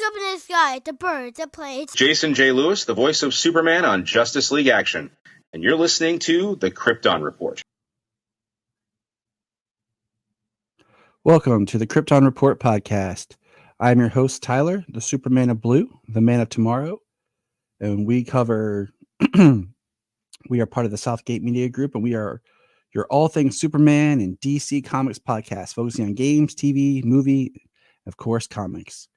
up in the sky, the birds, the planes. Jason J. Lewis, the voice of Superman on Justice League Action. And you're listening to the Krypton Report. Welcome to the Krypton Report podcast. I'm your host, Tyler, the Superman of Blue, the Man of Tomorrow. And we cover, we are part of the Southgate Media Group, and we are your all things Superman and DC Comics podcast, focusing on games, TV, movie, and of course, comics.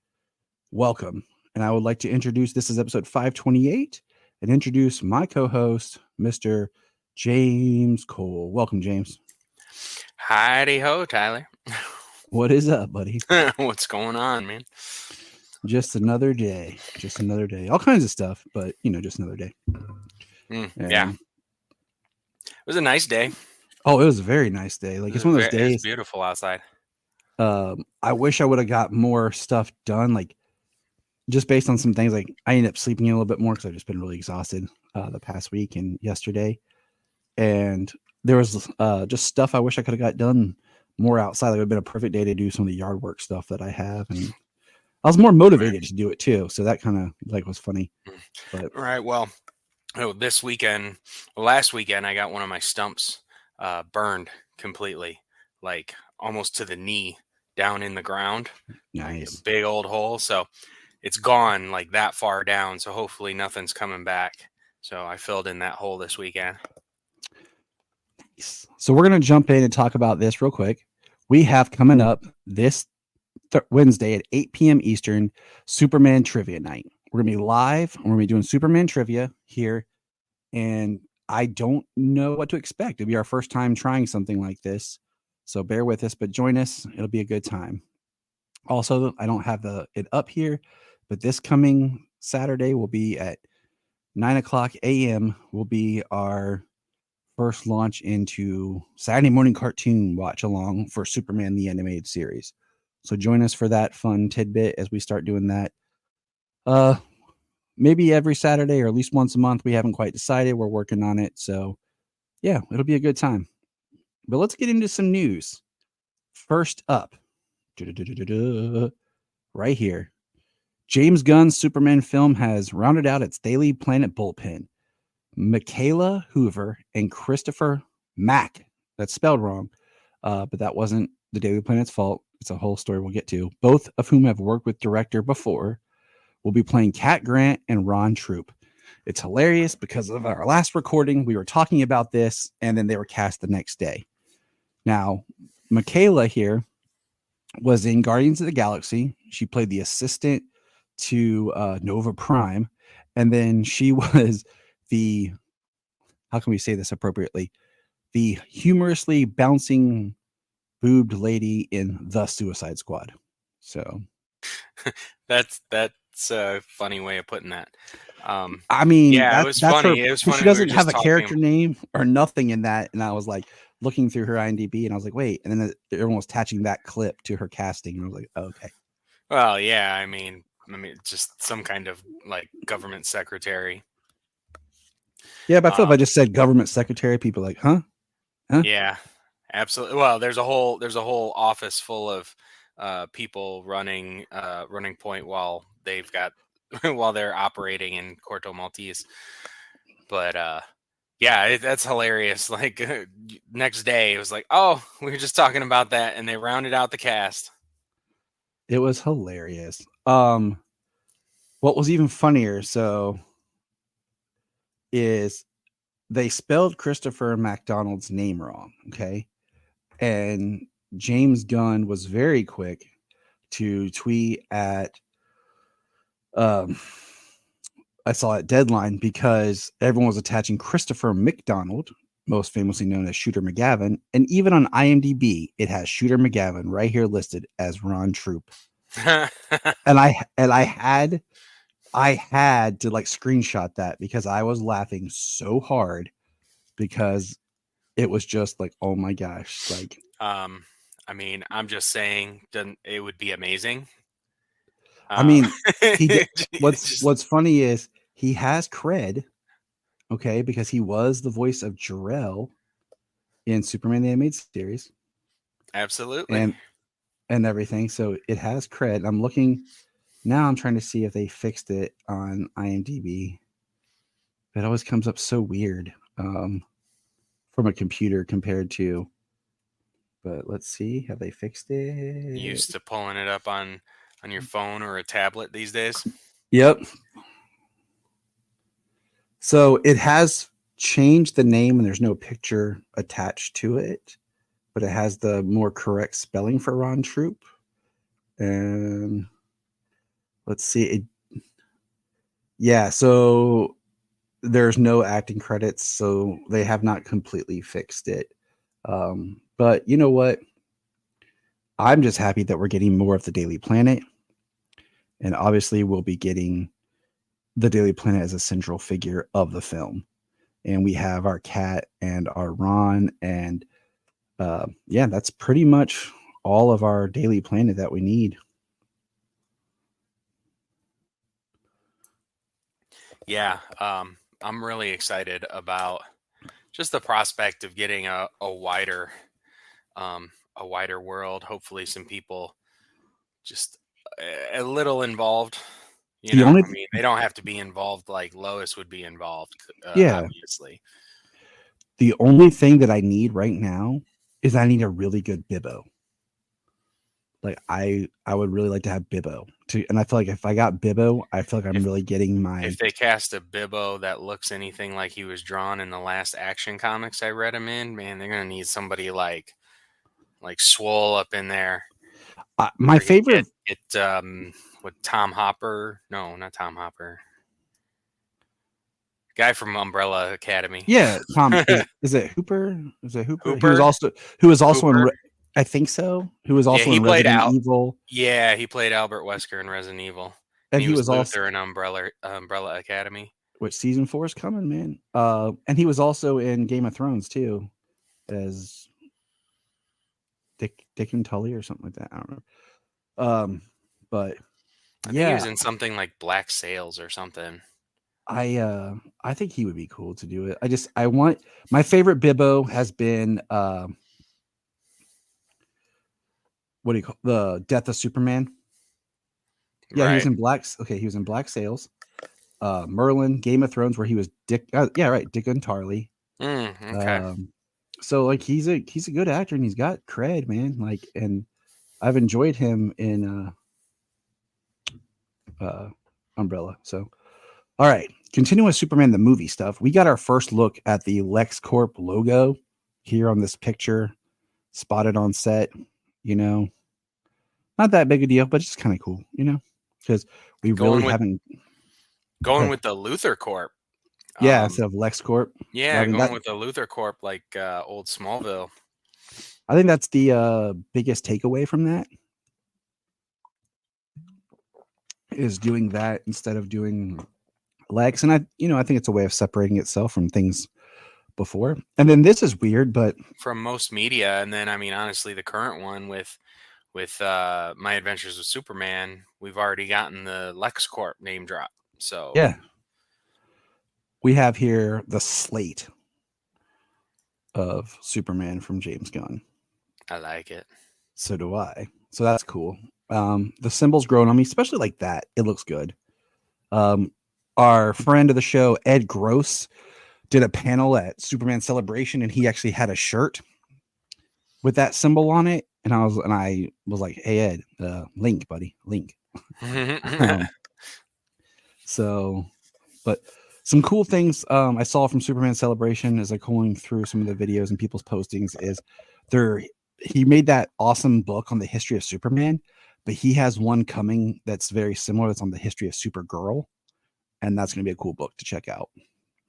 Welcome. And I would like to introduce, this is episode 528, and introduce my co-host, Mr. James Cole. Welcome, James. Howdy ho, Tyler. What is up, buddy? What's going on, man? Just another day. Just another day. All kinds of stuff, but, just another day. Yeah. It was a nice day. Oh, it was a very nice day. Like, it's one of those days. It's beautiful outside. I wish I would have got more stuff done, like, just based on some things. Like, I ended up sleeping in a little bit more because I've just been really exhausted the past week and yesterday. And there was just stuff I wish I could have got done more outside. Like, it would have been a perfect day to do some of the yard work stuff that I have. And I was more motivated to do it too. So that kind of was funny. But right. Well, last weekend, I got one of my stumps burned completely, like almost to the knee down in the ground. Nice. Like a big old hole. So it's gone like that far down. So hopefully nothing's coming back. So I filled in that hole this weekend. So we're going to jump in and talk about this real quick. We have coming up this Wednesday at 8 p.m. Eastern, Superman Trivia Night. We're going to be live, and we're going to be doing Superman Trivia here, and I don't know what to expect. It'll be our first time trying something like this, so bear with us, but join us. It'll be a good time. Also, I don't have it up here, but this coming Saturday will be at 9 o'clock a.m. will be our first launch into Saturday morning cartoon watch along for Superman the Animated Series. So join us for that fun tidbit as we start doing that. Maybe every Saturday or at least once a month. We haven't quite decided. We're working on it. So yeah, it'll be a good time. But let's get into some news. First up, right here, James Gunn's Superman film has rounded out its Daily Planet bullpen. Michaela Hoover and Christopher Mack, that's spelled wrong, but that wasn't the Daily Planet's fault. It's a whole story we'll get to. Both of whom have worked with director before, will be playing Cat Grant and Ron Troop. It's hilarious because of our last recording, we were talking about this, and then they were cast the next day. Now, Michaela here was in Guardians of the Galaxy. She played the assistant to Nova Prime, and then she was how can we say this appropriately? The humorously bouncing boobed lady in The Suicide Squad. So that's a funny way of putting that. I mean, yeah, it was funny. It was funny. She doesn't have a character name or nothing in that. And I was like looking through her IMDb and I was like, wait. And then everyone was attaching that clip to her casting. And I was like, oh, okay. Well, yeah, I mean, just some kind of like government secretary. Yeah, but I feel if I just said government secretary, people are like, huh? Yeah, absolutely. Well, there's a whole office full of people running point while they're operating in Corto Maltese. But yeah, that's hilarious. Like next day, it was like, oh, we were just talking about that, and they rounded out the cast. It was hilarious. What was even funnier, is they spelled Christopher McDonald's name wrong, okay? And James Gunn was very quick to tweet at I saw at Deadline because everyone was attaching Christopher McDonald, most famously known as Shooter McGavin, and even on IMDb it has Shooter McGavin right here listed as Ron Troop. and I had to like screenshot that because I was laughing so hard because it was just like, oh my gosh. Like, I mean, I'm just saying it would be amazing. I mean, what's funny is he has cred, okay, because he was the voice of Jor-El in Superman the Animated Series. Absolutely. And everything. So it has cred. I'm looking Now I'm trying to see if they fixed it on IMDb. It always comes up so weird from a computer compared to. But let's see, have they fixed it? Used to pulling it up on your phone or a tablet these days. Yep. So it has changed the name, and there's no picture attached to it, but it has the more correct spelling for Ron Troop. And let's see. Yeah, so there's no acting credits, so they have not completely fixed it. But you know what? I'm just happy that we're getting more of the Daily Planet. And obviously, we'll be getting the Daily Planet as a central figure of the film. And we have our cat and our Ron. And yeah, that's pretty much all of our Daily Planet that we need. Yeah, I'm really excited about just the prospect of getting a wider world. Hopefully, some people just a little involved. You know, I mean, they don't have to be involved like Lois would be involved. Yeah. Obviously. The only thing that I need right now is I need a really good Bibbo. Like I would really like to have Bibbo too, and I feel like if I got Bibbo, I feel like I'm really getting my. If they cast a Bibbo that looks anything like he was drawn in the last Action Comics I read him in, man, they're gonna need somebody like swole up in there. My favorite with Tom Hopper. No, not Tom Hopper. Guy from Umbrella Academy. Yeah, Tom. Is it Hooper? Is it Hooper? Hooper? Who was also Hooper? in. I think so. Who was also in Resident Evil. Yeah, he played Albert Wesker in Resident Evil. And he was Luther in Umbrella Academy. Which season 4 is coming, man. And he was also in Game of Thrones too, as Dick and Tully or something like that. I don't know. But I think he was in something like Black Sails or something. I think he would be cool to do it. I want my favorite Bibbo has been what do you call the Death of Superman? Yeah, right. He was in he was in Black Sails. Merlin, Game of Thrones, where he was Dick. Dick and Tarly. Okay. So like he's a good actor and he's got cred, man. Like, and I've enjoyed him in Umbrella. So, all right, continuing with Superman the movie stuff. We got our first look at the LexCorp logo here on this picture, spotted on set. You know, not that big a deal, but it's just kind of cool. You know, because we haven't. Going with the Luthor Corp. Yeah, instead of LexCorp. Yeah, going with the Luthor Corp like old Smallville. I think that's the biggest takeaway from that is doing that instead of doing Lex. And I think it's a way of separating itself from things before. And then this is weird, but from most media. And then, I mean, honestly, the current one with My Adventures with Superman, we've already gotten the LexCorp name drop. So yeah, we have here the slate of Superman from James Gunn. I like it. So do I. So that's cool. The symbols growing on me, especially like that. It looks good. Our friend of the show, Ed Gross, did a panel at Superman Celebration, and he actually had a shirt with that symbol on it. And I was like, "Hey Ed, link, buddy, link." So, but some cool things I saw from Superman Celebration as I'm going through some of the videos and people's postings is he made that awesome book on the history of Superman, but he has one coming that's very similar. That's on the history of Supergirl, and that's going to be a cool book to check out.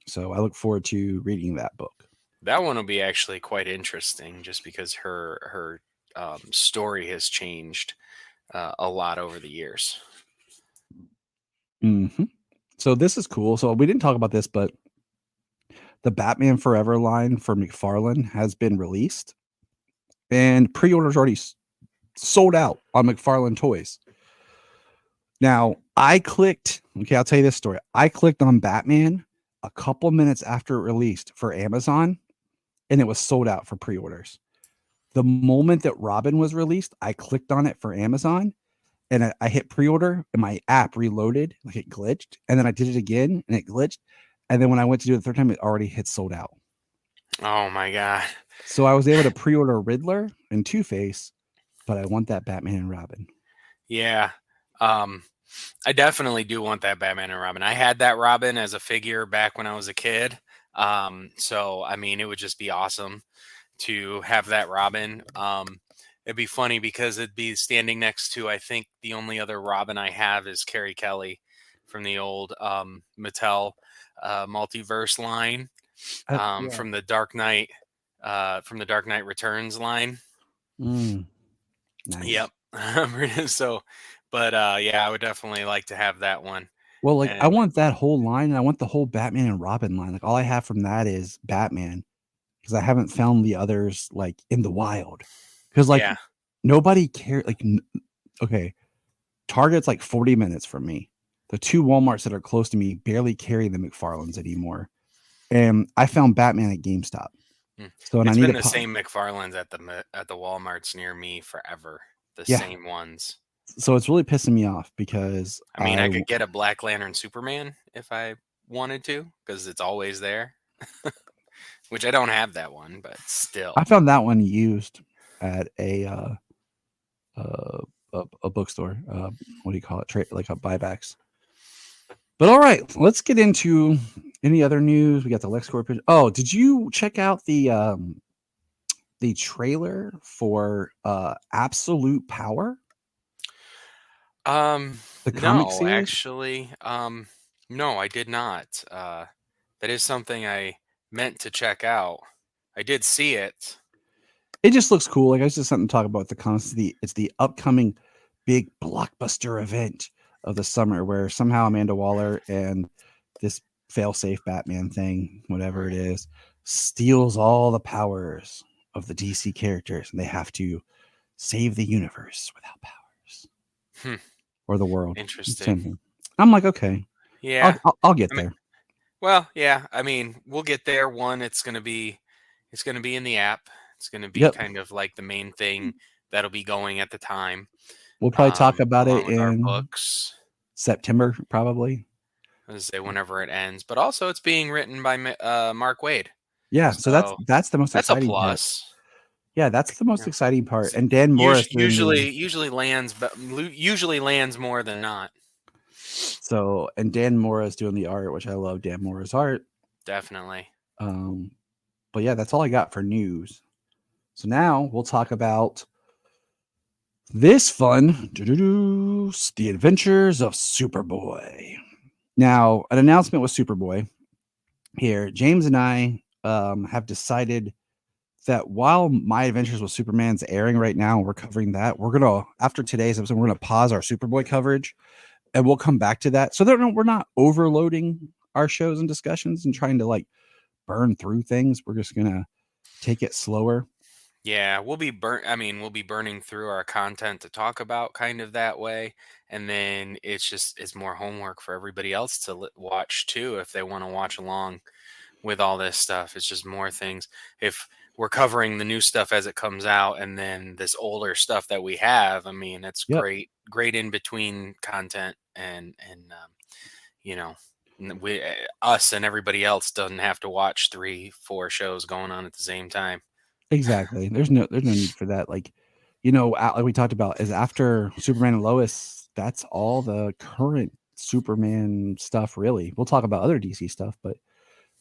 So I look forward to reading that book. That one will be actually quite interesting, just because her story has changed a lot over the years. Mm-hmm. So this is cool. So we didn't talk about this, but the Batman Forever line for McFarlane has been released, and pre-orders already sold out on McFarlane Toys. Now I'll tell you this story. I clicked on Batman a couple minutes after it released for Amazon, and it was sold out for pre-orders. The moment that Robin was released, I clicked on it for Amazon, and I hit pre-order, and my app reloaded, like it glitched, and then I did it again, and it glitched, and then when I went to do it the third time, it already hit sold out. Oh my god. So I was able to pre-order Riddler and Two-Face, but I want that Batman and Robin. Yeah. I definitely do want that Batman and Robin. I had that Robin as a figure back when I was a kid. So I mean, it would just be awesome to have that Robin. It'd be funny because it'd be standing next to, I think the only other Robin I have is Carrie Kelly from the old Mattel multiverse line, Yeah. from the Dark Knight Returns line. Nice. Yep. So, but yeah, I would definitely like to have that one. Well, like I And want that whole line, and I want the whole Batman and Robin line. Like all I have from that is Batman, because I haven't found the others like in the wild. Because like yeah, nobody cares. Like okay, Target's like 40 minutes from me. The two Walmarts that are close to me barely carry the McFarlanes anymore. And I found Batman at GameStop. So and I it's need been to the same McFarlanes at the WalMarts near me forever. The Yeah. same ones. So it's really pissing me off because I mean, I could get a Black Lantern Superman if I wanted to, because it's always there. Which I don't have that one, but still. I found that one used at a bookstore. What do you call it? Like a buybacks. But all right, let's get into any other news. We got the LexCorp. Oh, did you check out the trailer for Absolute Power? The comic No, series? actually, no, I did not. That is something I meant to check out. I did see it. It just looks cool. Like it's just something to talk about. It's the upcoming big blockbuster event of the summer where somehow Amanda Waller and this fail-safe Batman thing, whatever it is, steals all the powers of the DC characters, and they have to save the universe without powers. Or the world. Interesting. Same thing. I'm like, okay. Yeah. I'll get there. Well, yeah. I mean, we'll get there. One, it's gonna be in the app. It's gonna be kind of like the main thing that'll be going at the time. We'll probably talk about it with our in books. September, probably. Let's say whenever it ends. But also, it's being written by Mark Waid. Yeah, so that's the most exciting a plus. Part. Yeah, that's the most exciting part. And Dan Morris usually lands, but usually lands more than not. So, and Dan Morris doing the art, which I love Dan Morris art. Definitely. But yeah, that's all I got for news. So now we'll talk about this fun, The Adventures of Superboy. Now, an announcement with Superboy here. James and I have decided that while My Adventures with Superman's airing right now, and we're covering that, we're gonna, after today's episode, we're gonna pause our Superboy coverage, and we'll come back to that. So that we're not overloading our shows and discussions and trying to like burn through things. We're just gonna take it slower. Yeah, we'll be burning through our content to talk about kind of that way, and then it's more homework for everybody else to watch too if they want to watch along with all this stuff. It's just more things. If we're covering the new stuff as it comes out, and then this older stuff that we have, I mean, it's great in between content, and you know, us and everybody else doesn't have to watch 3-4 shows going on at the same time. Exactly. There's no need for that. Like, like we talked about, is after Superman and Lois, that's all the current Superman stuff, really. We'll talk about other DC stuff, but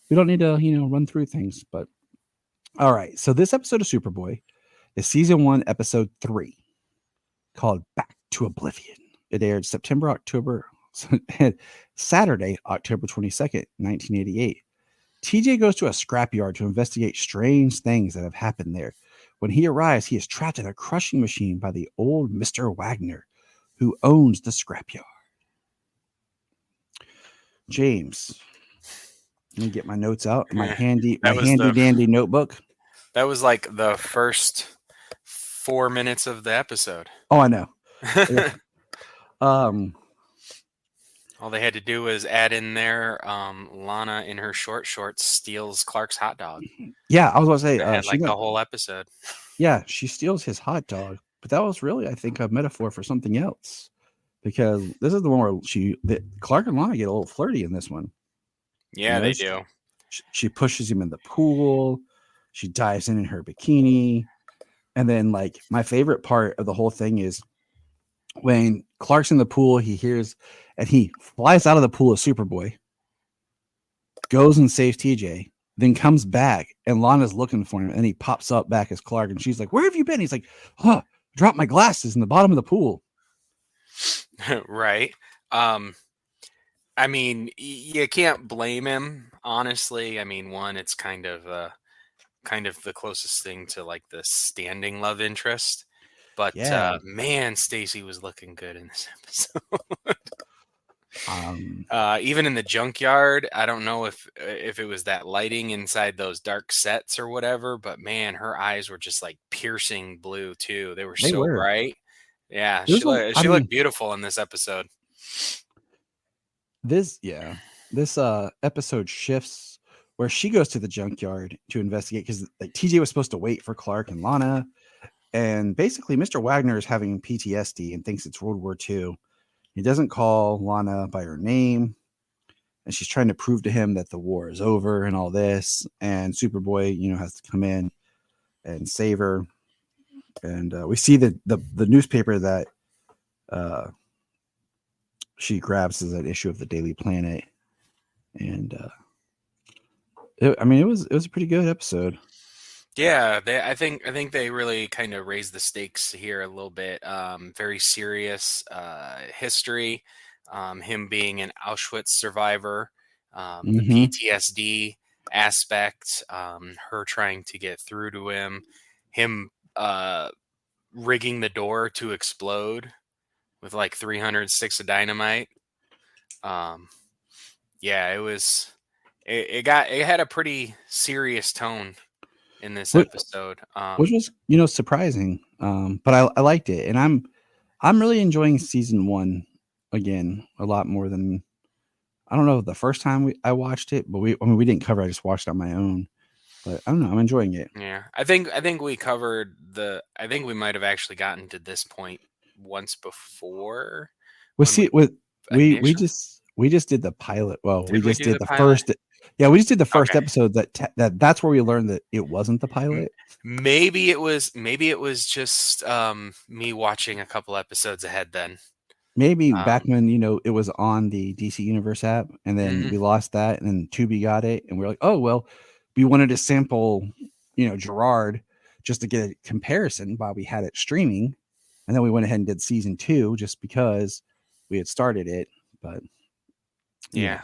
we don't need to, run through things. But all right. So this episode of Superboy is season 1, episode 3, called Back to Oblivion. It aired Saturday, October 22nd, 1988. TJ goes to a scrapyard to investigate strange things that have happened there. When he arrives, he is trapped in a crushing machine by the old Mr. Wagner, who owns the scrapyard. James, let me get my notes out. My handy dandy notebook. That was like the first 4 minutes of the episode. Oh, I know. All they had to do was add in there Lana in her short shorts steals Clark's hot dog. Yeah, I was going to say. Had the whole episode. Yeah, she steals his hot dog. But that was really, I think, a metaphor for something else. because this is the one where Clark and Lana get a little flirty in this one. Yeah, they do. She pushes him in the pool. She dives in her bikini. And then, like, my favorite part of the whole thing is when Clark's in the pool, he hears, and he flies out of the pool as Superboy, goes and saves TJ, then comes back, and Lana's looking for him, and he pops up back as Clark, and she's like, "Where have you been?" He's like, dropped my glasses in the bottom of the pool. Right. I mean, you can't blame him, honestly. I mean, one, it's kind of the closest thing to like the standing love interest. But Yeah. man, Stacy was looking good in this episode. Um, Even in the junkyard, I don't know if it was that lighting inside those dark sets or whatever, but man, her eyes were just like piercing blue too. They were so bright. Yeah, she looked beautiful in this episode. This episode shifts where she goes to the junkyard to investigate because like TJ was supposed to wait for Clark and Lana, and basically Mr. Wagner is having PTSD and thinks it's World War II. He doesn't call Lana by her name, and she's trying to prove to him that the war is over and all this. And Superboy, has to come in and save her. And we see the newspaper that she grabs as an issue of the Daily Planet, and it was a pretty good episode. Yeah, I think they really kind of raised the stakes here a little bit. Very serious history. Him being an Auschwitz survivor, the PTSD aspect, her trying to get through to him rigging the door to explode with like 300 sticks of dynamite. Yeah, it had a pretty serious tone in this episode, which was surprising, but I liked it, and I'm really enjoying season 1 again a lot more than, I don't know, the first time I watched it, but we didn't cover it. I just watched it on my own, but I don't know, I'm enjoying it. Yeah, I think we covered I think we might have actually gotten to this point once before. We just did the pilot. Well, we just did the first. Yeah, we just did the first episode. That's where we learned that it wasn't the pilot. Maybe it was just me watching a couple episodes ahead then. Maybe back when it was on the DC Universe app, and then we lost that, and then Tubi got it, and we were like, oh well, we wanted to sample Gerard just to get a comparison while we had it streaming, and then we went ahead and did season 2 just because we had started it. But yeah.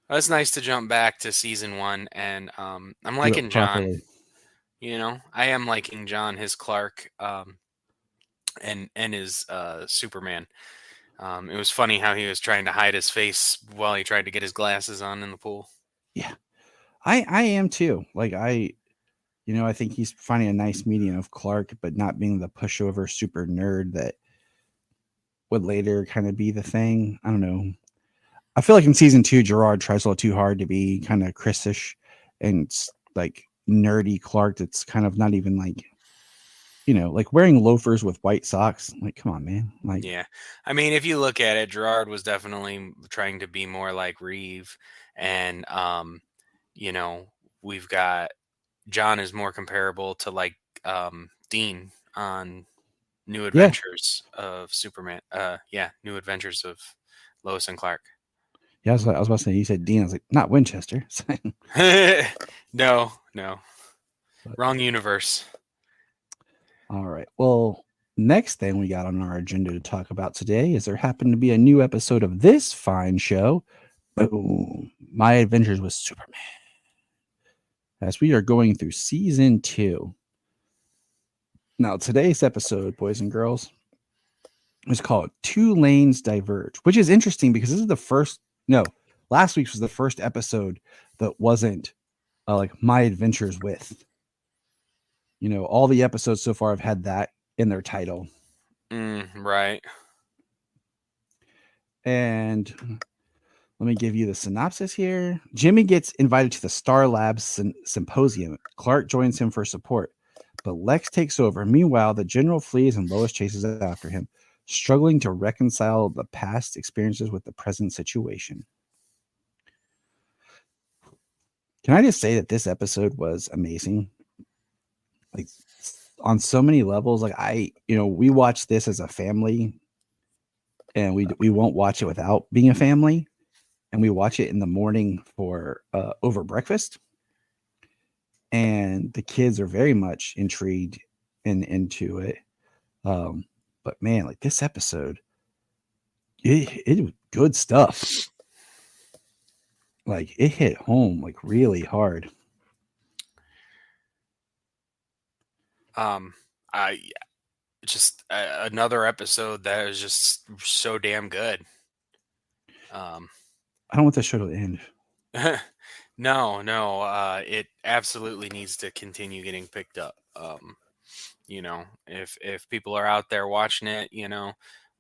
It's nice to jump back to season 1, and I'm liking John. I am liking John, his Clark, and his Superman. It was funny how he was trying to hide his face while he tried to get his glasses on in the pool. Yeah, I am too. Like I think he's finding a nice medium of Clark, but not being the pushover super nerd that would later kind of be the thing. I don't know. I feel like in season 2, Gerard tries a little too hard to be kind of Chris-ish and like nerdy Clark. That's kind of not even like, like wearing loafers with white socks. Like, come on, man. Like, yeah. I mean, if you look at it, Gerard was definitely trying to be more like Reeve, and we've got John is more comparable to like Dean on New Adventures of Superman. New Adventures of Lois and Clark. Yeah, I was about to say, you said Dean. I was like, not Winchester. No. Wrong universe. All right. Well, next thing we got on our agenda to talk about today is there happened to be a new episode of this fine show. Boom. My Adventures with Superman. As we are going through season 2. Now, today's episode, boys and girls, is called Two Lanes Diverge, which is interesting because this is last week's was the first episode that wasn't like My Adventures with. All the episodes so far have had that in their title. Right. And let me give you the synopsis here. Jimmy gets invited to the Star Labs symposium. Clark joins him for support, but Lex takes over. Meanwhile, the general flees and Lois chases after him. struggling to reconcile the past experiences with the present situation. Can I just say that this episode was amazing? Like on so many levels. Like we watch this as a family, and we won't watch it without being a family, and we watch it in the morning for over breakfast. And the kids are very much intrigued and into it. But man, like this episode, it was good stuff. Like it hit home like really hard. I just another episode that is just so damn good. I don't want the show to end. No, it absolutely needs to continue getting picked up. If people are out there watching it,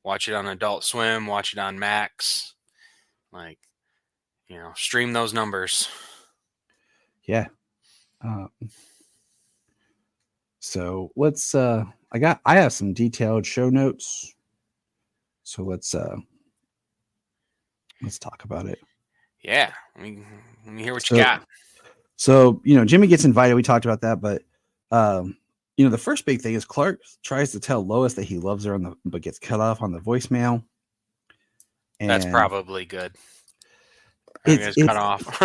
watch it on Adult Swim, watch it on Max, like, stream those numbers. Yeah. So let's I have some detailed show notes. So let's talk about it. Yeah. Let me hear what you got. So, Jimmy gets invited. We talked about that, but the first big thing is Clark tries to tell Lois that he loves her but gets cut off on the voicemail. And that's probably good. It's cut off.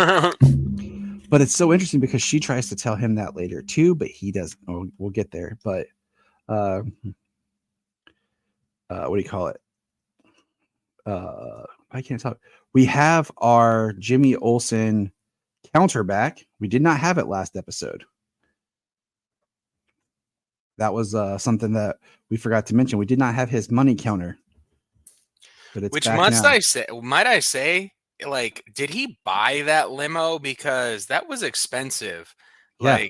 But it's so interesting because she tries to tell him that later too, but he doesn't. Oh, we'll get there. But what do you call it? I can't talk. We have our Jimmy Olsen counter back. We did not have it last episode. That was something that we forgot to mention. We did not have his money counter. But it's might I say, like, did he buy that limo? Because that was expensive. Yeah.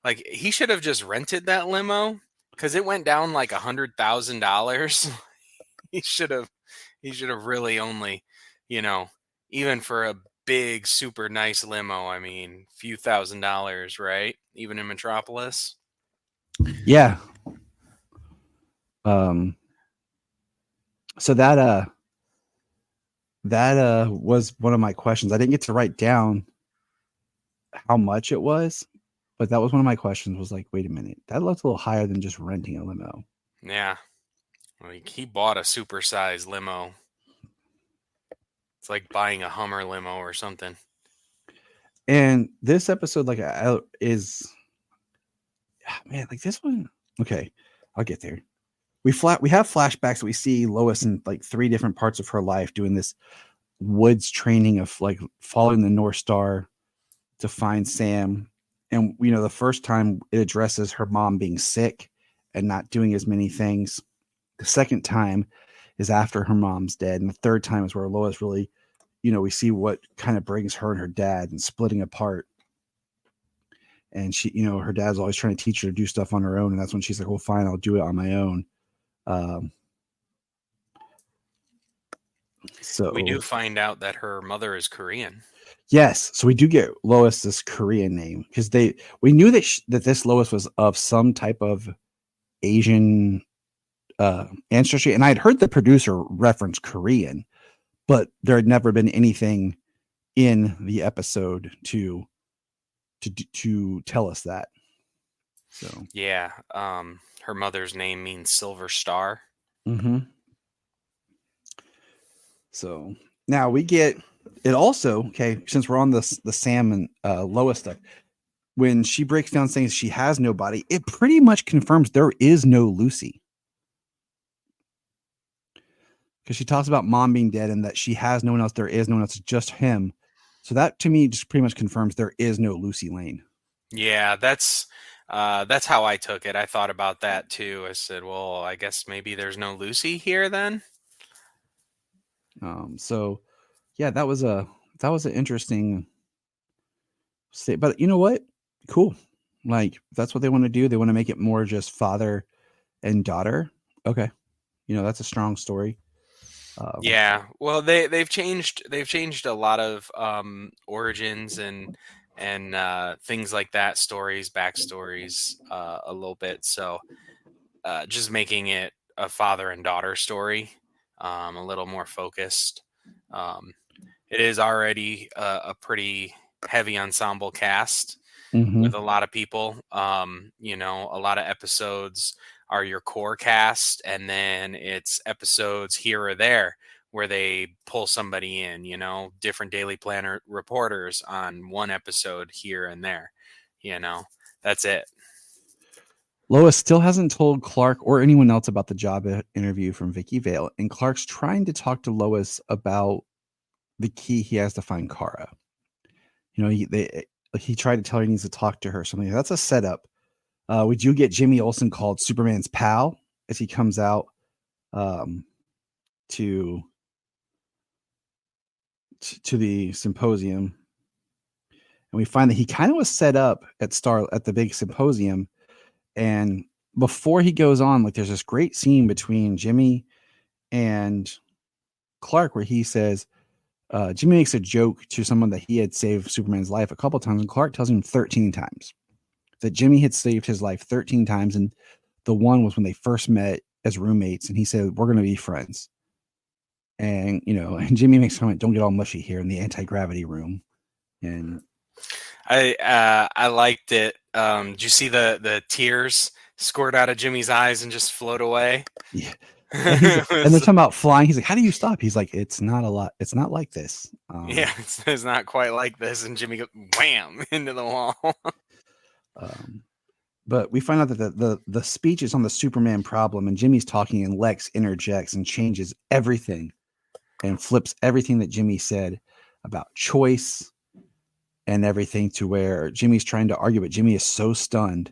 Like he should have just rented that limo because it went down like $100,000. He should have really only, even for a big, super nice limo, I mean, few $1,000s, right? Even in Metropolis. Yeah. So that was one of my questions. I didn't get to write down how much it was, but that was one of my questions. Was like, wait a minute, that looks a little higher than just renting a limo. Yeah, like he bought a supersized limo. It's like buying a Hummer limo or something. And this episode, like, is, man, like this one. Okay, I'll get there. We have flashbacks that we see Lois in like 3 different parts of her life doing this woods training of like following the North Star to find Sam. And the first time it addresses her mom being sick and not doing as many things. The second time is after her mom's dead, and the third time is where Lois really, we see what kind of brings her and her dad and splitting apart. And she, her dad's always trying to teach her to do stuff on her own, and that's when she's like, well, fine, I'll do it on my own. So we do find out that her mother is Korean. Yes, so we do get Lois this Korean name because we knew that this Lois was of some type of Asian ancestry, and I had heard the producer reference Korean, but there had never been anything in the episode to tell us that. So yeah, her mother's name means silver star. Mm-hmm. So now we get it also, okay, since we're on the Sam and Lois stuff, when she breaks down saying she has nobody, it pretty much confirms there is no Lucy. Because she talks about mom being dead and that she has no one else. There is no one else, just him. So that to me just pretty much confirms there is no Lucy Lane. Yeah, that's how I took it. I thought about that too. I said, well, I guess maybe there's no Lucy here then. So yeah, that was an interesting state, but you know what? Cool. Like that's what they want to do. They want to make it more just father and daughter. Okay. That's a strong story. Yeah. Well, they've changed a lot of origins and things like that, stories, backstories, a little bit. So just making it a father and daughter story, a little more focused. It is already a pretty heavy ensemble cast with a lot of people. A lot of episodes are your core cast, and then it's episodes here or there where they pull somebody in, different Daily Planner reporters on one episode here and there. That's it. Lois still hasn't told Clark or anyone else about the job interview from Vicky Vale, and Clark's trying to talk to Lois about the key he has to find Kara. He tried to tell her he needs to talk to her. Something that's a setup. We do get Jimmy Olsen called Superman's pal as he comes out to the symposium, and we find that he kind of was set up at the big symposium. And before he goes on, like there's this great scene between Jimmy and Clark where he says, Jimmy makes a joke to someone that he had saved Superman's life a couple times, and Clark tells him 13 times that Jimmy had saved his life 13 times. And the one was when they first met as roommates, and he said, we're going to be friends. And, and Jimmy makes a comment, don't get all mushy here in the anti-gravity room. And I liked it. Did you see the tears squirt out of Jimmy's eyes and just float away? Yeah. And they're talking about flying. He's like, how do you stop? He's like, it's not a lot. It's not like this. It's not quite like this. And Jimmy goes wham into the wall. But we find out that the speech is on the Superman problem, and Jimmy's talking, and Lex interjects and changes everything and flips everything that Jimmy said about choice and everything to where Jimmy's trying to argue, but Jimmy is so stunned.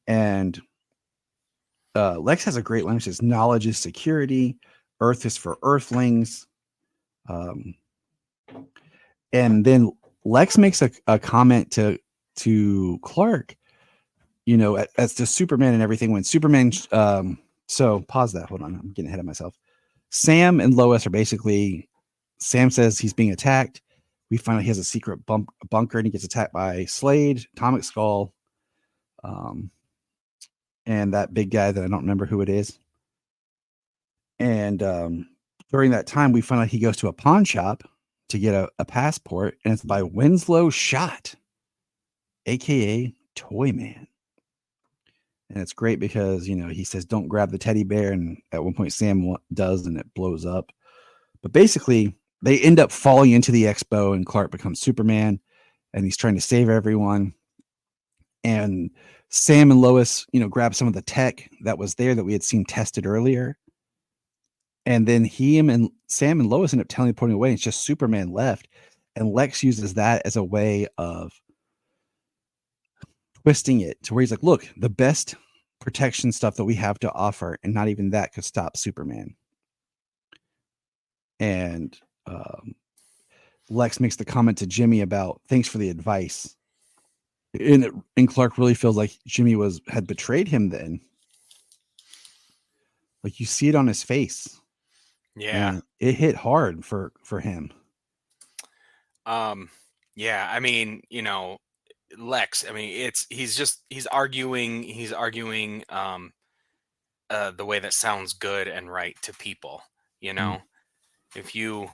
And Lex has a great line. It says, knowledge is security. Earth is for Earthlings. And then Lex makes a comment to Clark, as to Superman and everything. When Superman, so pause that. Hold on. I'm getting ahead of myself. Sam and Lois are basically, Sam says he's being attacked. We find out he has a secret bunker, and he gets attacked by Slade, Atomic Skull, and that big guy that I don't remember who it is. And during that time, we find out he goes to a pawn shop to get a passport, and it's by Winslow Schott, aka Toyman. And it's great because he says don't grab the teddy bear, and at one point Sam does, and it blows up. But basically, they end up falling into the expo, and Clark becomes Superman, and he's trying to save everyone. And Sam and Lois, grab some of the tech that was there that we had seen tested earlier. And then Sam and Lois end up teleporting away. And it's just Superman left. And Lex uses that as a way of twisting it to where he's like, look, the best protection stuff that we have to offer, and not even that could stop Superman. And Lex makes the comment to Jimmy about thanks for the advice. And Clark really feels like Jimmy had betrayed him then. Like you see it on his face. Yeah. And it hit hard for him. Yeah, I mean, Lex, I mean, he's arguing the way that sounds good and right to people, if you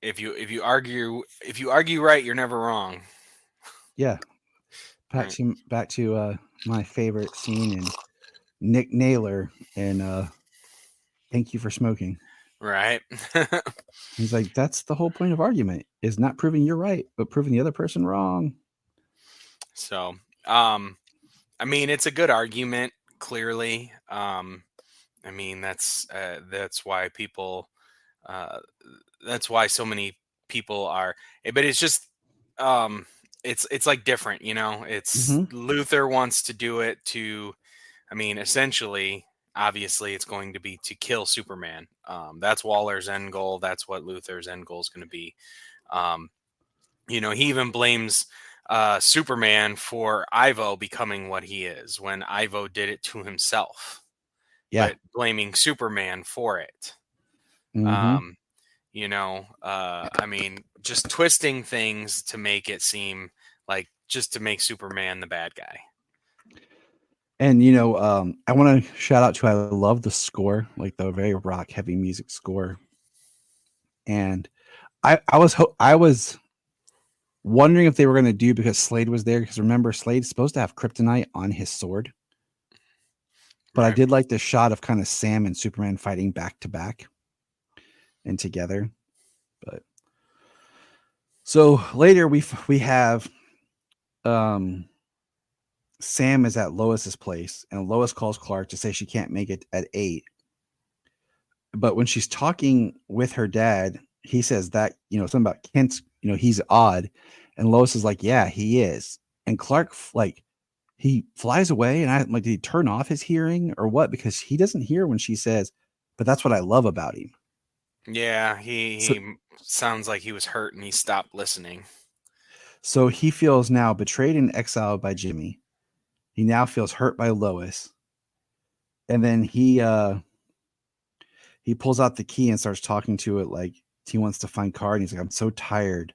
if you argue right, you're never wrong. Yeah. Back to my favorite scene in Nick Naylor and Thank You for Smoking. Right. He's like, that's the whole point of argument, is not proving you're right, but proving the other person wrong. So, I mean, it's a good argument, clearly. I mean, that's why people, that's why so many people are, but it's just, it's like different, it's Luthor wants to do it I mean, essentially, obviously it's going to be to kill Superman. That's Waller's end goal. That's what Luthor's end goal is going to be. He even blames Superman for Ivo becoming what he is when Ivo did it to himself. Yeah. But blaming Superman for it. I mean, just twisting things to make it seem like just to make Superman the bad guy. And I want to shout out to I love the score, like the very rock heavy music score. And I was wondering if they were going to do, because Slade was there, because remember Slade's supposed to have kryptonite on his sword. But I Right. did like the shot of kind of Sam and Superman fighting back to back and together. But so later we have Sam is at Lois's place, and Lois calls Clark to say she can't make it at 8. But when she's talking with her dad, he says that, something about Kent's, he's odd. And Lois is like, yeah, he is. And Clark, like, he flies away. And I'm like, did he turn off his hearing or what? Because he doesn't hear when she says, but that's what I love about him. Yeah, So, he sounds like he was hurt and he stopped listening. so he feels now betrayed and exiled by Jimmy. He now feels hurt by Lois. And then he pulls out the key and starts talking to it like he wants to find Kara. And he's like, I'm so tired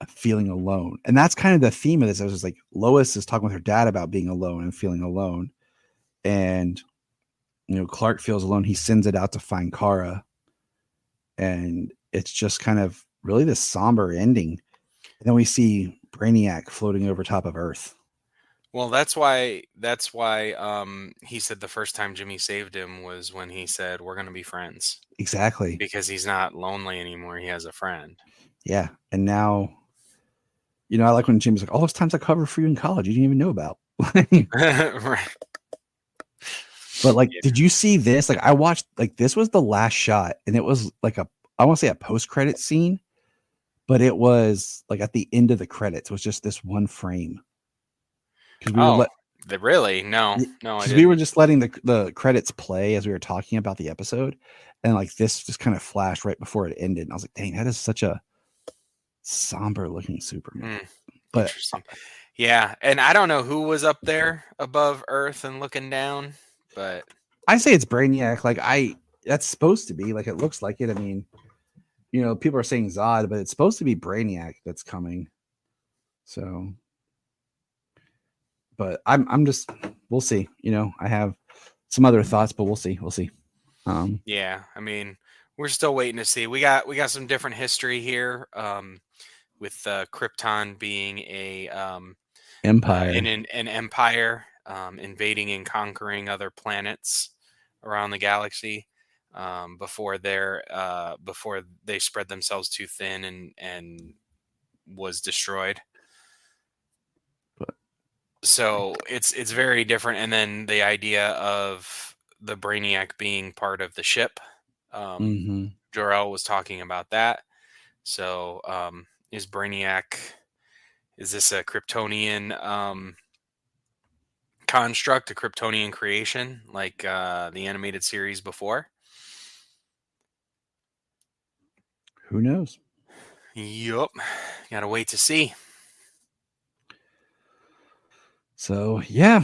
of feeling alone. And that's kind of the theme of this. I was just like, Lois is talking with her dad about being alone and feeling alone. And, Clark feels alone. He sends it out to find Kara. And it's just kind of really this somber ending. And then we see Brainiac floating over top of Earth. Well, that's why he said the first time Jimmy saved him was when he said, we're going to be friends. Exactly. Because he's not lonely anymore. He has a friend. Yeah. And now, I like when Jimmy's like, all those times I covered for you in college, you didn't even know about. Right. But like, did you see this? Like, I watched, like, this was the last shot, and it was like I want to say a post-credit scene, but it was like at the end of the credits. It was just this one frame. Because we were really? No, I because didn't. we were just letting the credits play as we were talking about the episode, and like this just kind of flashed right before it ended, and I was like, dang, that is such a somber looking Superman. But interesting. Yeah, and I don't know who was up there above Earth and looking down, but I say it's Brainiac. Like that's supposed to be, like, it looks like it. I mean, people are saying Zod, but it's supposed to be Brainiac that's coming. So, but I'm just, we'll see. I have some other thoughts, but we'll see. yeah, I mean, we're still waiting to see. We got some different history here. With Krypton being a Empire, an empire, invading and conquering other planets around the galaxy, before they spread themselves too thin and was destroyed. So it's very different. And then the idea of the Brainiac being part of the ship, Jor-El was talking about that. So is this a Kryptonian construct, a Kryptonian creation, like the animated series before? Who knows? Yup. Gotta wait to see. So yeah.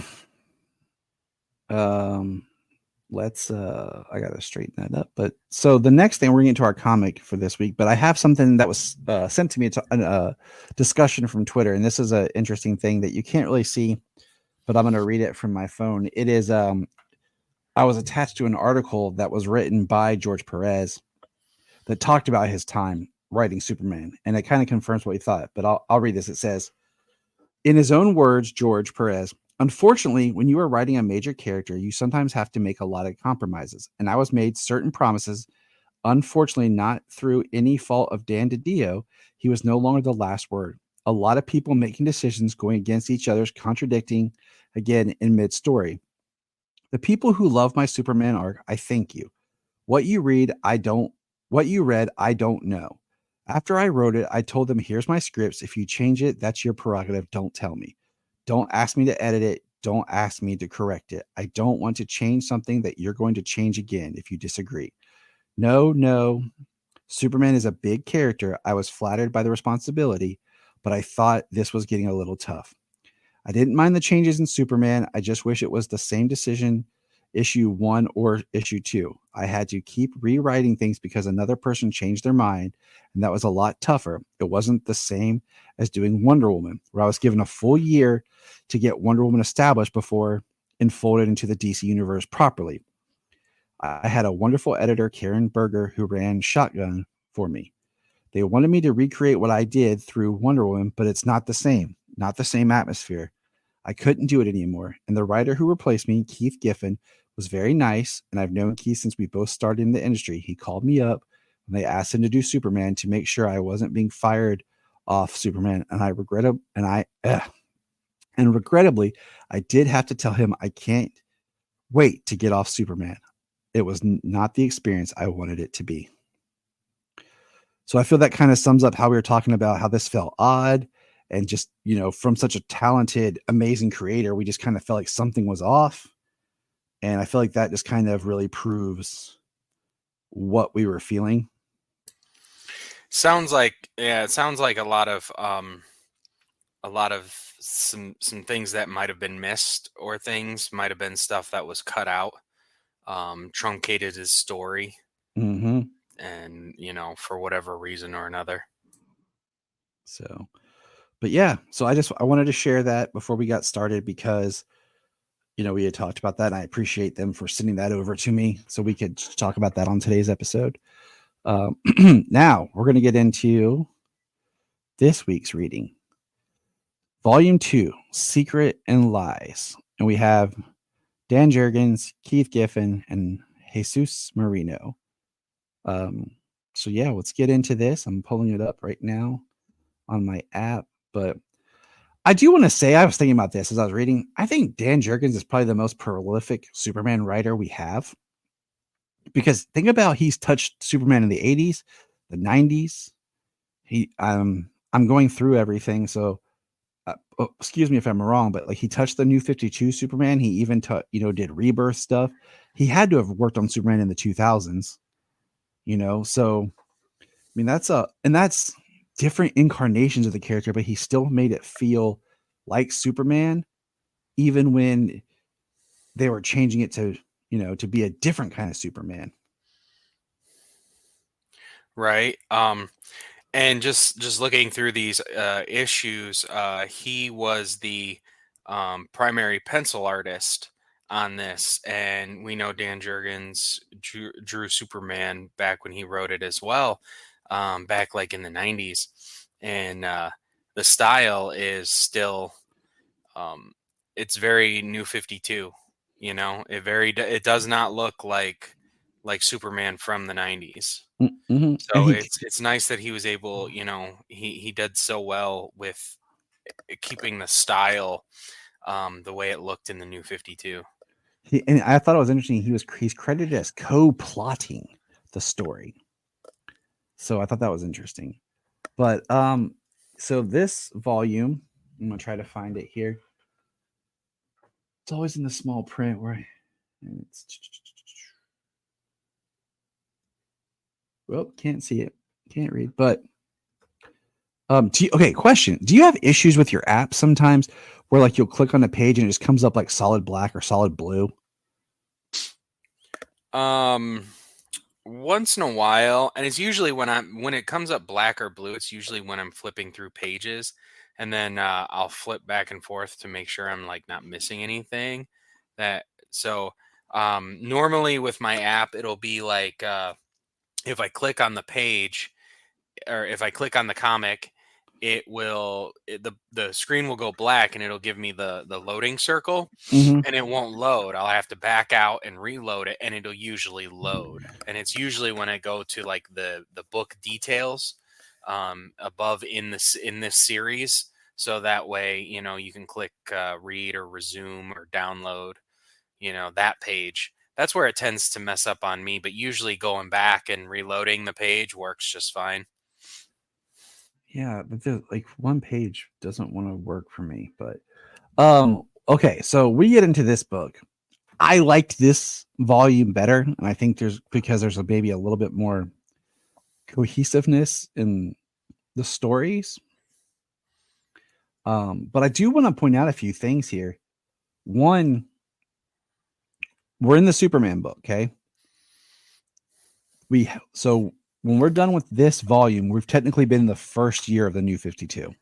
Let's I gotta straighten that up. But so the next thing, we're getting to our comic for this week, but I have something that was sent to me. It's a discussion from Twitter, and this is an interesting thing that you can't really see, but I'm going to read it from my phone. It is I was attached to an article that was written by George Perez that talked about his time writing Superman, and it kind of confirms what he thought. But I'll read this. It says, in his own words, George Perez, unfortunately, when you are writing a major character, you sometimes have to make a lot of compromises. And I was made certain promises. Unfortunately, not through any fault of Dan DiDio, he was no longer the last word. A lot of people making decisions going against each other's, contradicting again in mid-story. The people who love my Superman arc, I thank you. What you read, I don't know. After I wrote it, I told them, here's my scripts. If you change it, that's your prerogative. Don't tell me. Don't ask me to edit it. Don't ask me to correct it. I don't want to change something that you're going to change again if you disagree. No. Superman is a big character. I was flattered by the responsibility, but I thought this was getting a little tough. I didn't mind the changes in Superman. I just wish it was the same decision, issue 1 or issue 2. I had to keep rewriting things because another person changed their mind, and that was a lot tougher. It wasn't the same as doing Wonder Woman, where I was given a full year to get Wonder Woman established before and folded into the DC universe properly. I had a wonderful editor, Karen Berger, who ran Shotgun for me. They wanted me to recreate what I did through Wonder Woman, but it's not the same atmosphere. I couldn't do it anymore. And the writer who replaced me, Keith Giffen, was very nice. And I've known Keith since we both started in the industry. He called me up when they asked him to do Superman to make sure I wasn't being fired off Superman. And regrettably, I did have to tell him I can't wait to get off Superman. It was not the experience I wanted it to be. So I feel that kind of sums up how we were talking about how this felt odd, and just, from such a talented, amazing creator, we just kind of felt like something was off. And I feel like that just kind of really proves what we were feeling. Sounds like a lot of some things that might have been missed, or things might have been stuff that was cut out, truncated his story. Mm-hmm. And, for whatever reason or another. So, but yeah, so I wanted to share that before we got started, because, we had talked about that, and I appreciate them for sending that over to me so we could talk about that on today's episode. Now we're going to get into this week's reading. Volume 2, Secret and Lies. And we have Dan Jurgens, Keith Giffen, and Jesus Marino. So yeah, let's get into this. I'm pulling it up right now on my app, but I do want to say, I was thinking about this as I was reading. I think Dan Jurgens is probably the most prolific Superman writer we have, because think about, he's touched Superman in the 80s, the 90s. I'm going through everything. So, excuse me if I'm wrong, but like, he touched the New 52 Superman. He even did Rebirth stuff. He had to have worked on Superman in the 2000s. So I mean, that's different incarnations of the character, but he still made it feel like Superman, even when they were changing it to be a different kind of Superman. Right. And just looking through these issues, he was the primary pencil artist on this, and we know Dan Jurgens drew Superman back when he wrote it as well, back like in the 90s, and the style is still it's very New 52. It does not look like Superman from the 90s. Mm-hmm. So it's nice that he was able, he did so well with keeping the style the way it looked in the New 52. And I thought it was interesting. He's credited as co-plotting the story. So I thought that was interesting. But so this volume, I'm gonna try to find it here. It's always in the small print can't see it, can't read. But okay, question: do you have issues with your app sometimes, where like you'll click on a page and it just comes up like solid black or solid blue? Once in a while, and it's usually when it comes up black or blue, it's usually when I'm flipping through pages, and then I'll flip back and forth to make sure I'm like not missing anything. Normally with my app, it'll be like if I click on the page, or if I click on the comic, the screen will go black, and it'll give me the loading circle, and it won't load. I'll have to back out and reload it, and it'll usually load. And it's usually when I go to like the book details above in this series, so that way you can click read or resume or download that page. That's where it tends to mess up on me, but usually going back and reloading the page works just fine. Yeah, but like one page doesn't want to work for me. But okay, so we get into this book. I liked this volume better, and I think because there's maybe a little bit more cohesiveness in the stories. But I do want to point out a few things here. One, we're in the Superman book, okay? So when we're done with this volume, we've technically been in the first year of the New 52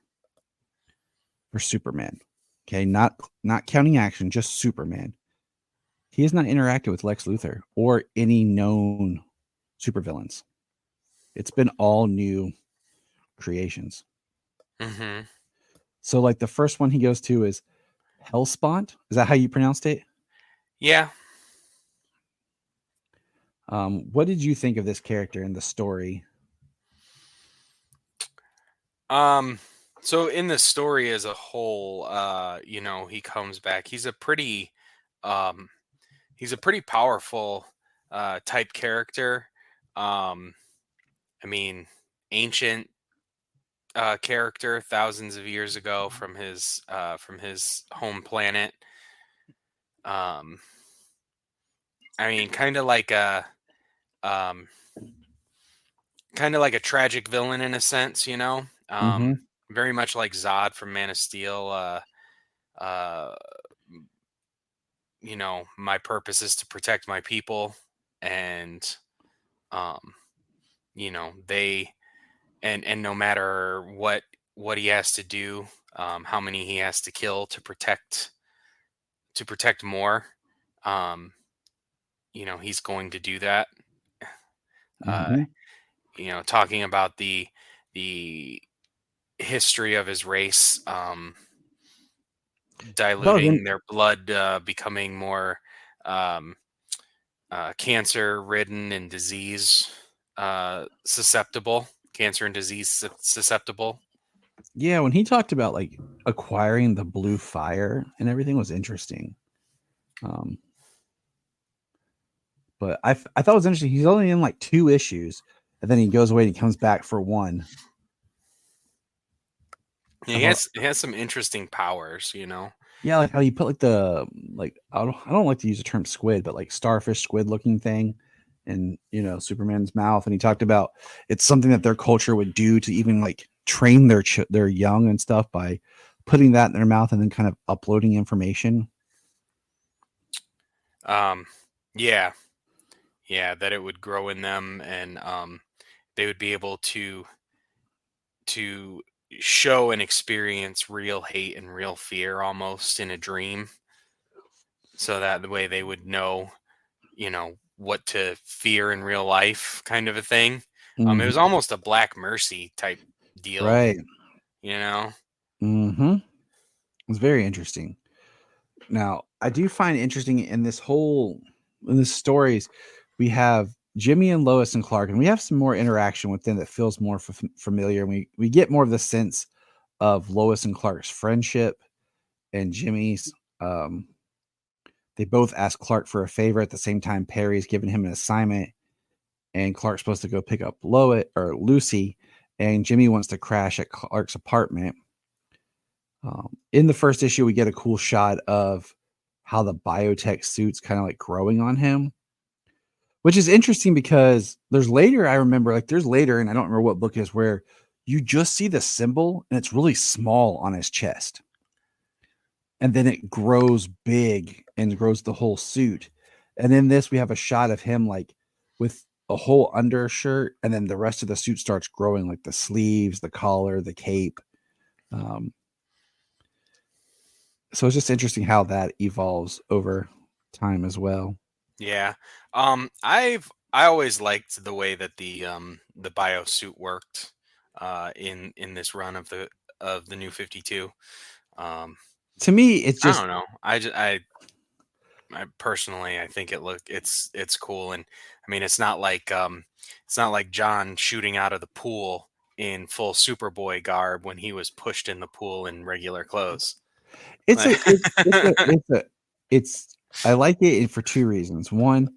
for Superman. Okay, not counting action, just Superman. he has not interacted with Lex Luthor or any known supervillains. It's been all new creations. Mm-hmm. So, like, the first one he goes to is Hellspawn. Is that how you pronounced it? Yeah. What did you think of this character in the story? So in the story as a whole, he comes back. He's a pretty powerful type character. I mean, ancient character thousands of years ago from his home planet. I mean, kind of like a tragic villain in a sense, Mhm. very much like Zod from Man of Steel. Uh, my purpose is to protect my people, and they and no matter what he has to do, how many he has to kill to protect more, he's going to do that. Mhm. Talking about the history of his race, diluting their blood, becoming more cancer ridden and disease susceptible. Cancer and disease susceptible. Yeah, when he talked about like acquiring the blue fire and everything was interesting. But I thought it was interesting. He's only in like 2 issues, and then he goes away and he comes back for 1. Yeah, he has some interesting powers, Yeah, like how you put like the I don't like to use the term squid, but like starfish squid looking thing in Superman's mouth, and he talked about it's something that their culture would do to even like train their young and stuff by putting that in their mouth and then kind of uploading information. Yeah, that it would grow in them, and they would be able to show and experience real hate and real fear almost in a dream, so that the way they would know what to fear in real life, kind of a thing. It was almost a Black Mercy type deal, right? Mm-hmm. It's very interesting. Now, I do find interesting in this stories, we have Jimmy and Lois and Clark, and we have some more interaction with them that feels more familiar. And we get more of the sense of Lois and Clark's friendship and Jimmy's. They both ask Clark for a favor at the same time. Perry's giving him an assignment, and Clark's supposed to go pick up Lucy, and Jimmy wants to crash at Clark's apartment. In the first issue, we get a cool shot of how the biotech suit's kind of like growing on him, which is interesting because there's later, and I don't remember what book it is, where you just see the symbol and it's really small on his chest. And then it grows big and grows the whole suit. And in this, we have a shot of him like with a whole undershirt, and then the rest of the suit starts growing, like the sleeves, the collar, the cape. So it's just interesting how that evolves over time as well. Yeah. I always liked the way that the bio suit worked in this run of the New 52. To me, it's just, I don't know. I personally, I think it's cool, and I mean it's not like John shooting out of the pool in full Superboy garb when he was pushed in the pool in regular clothes. I like it for 2 reasons. One,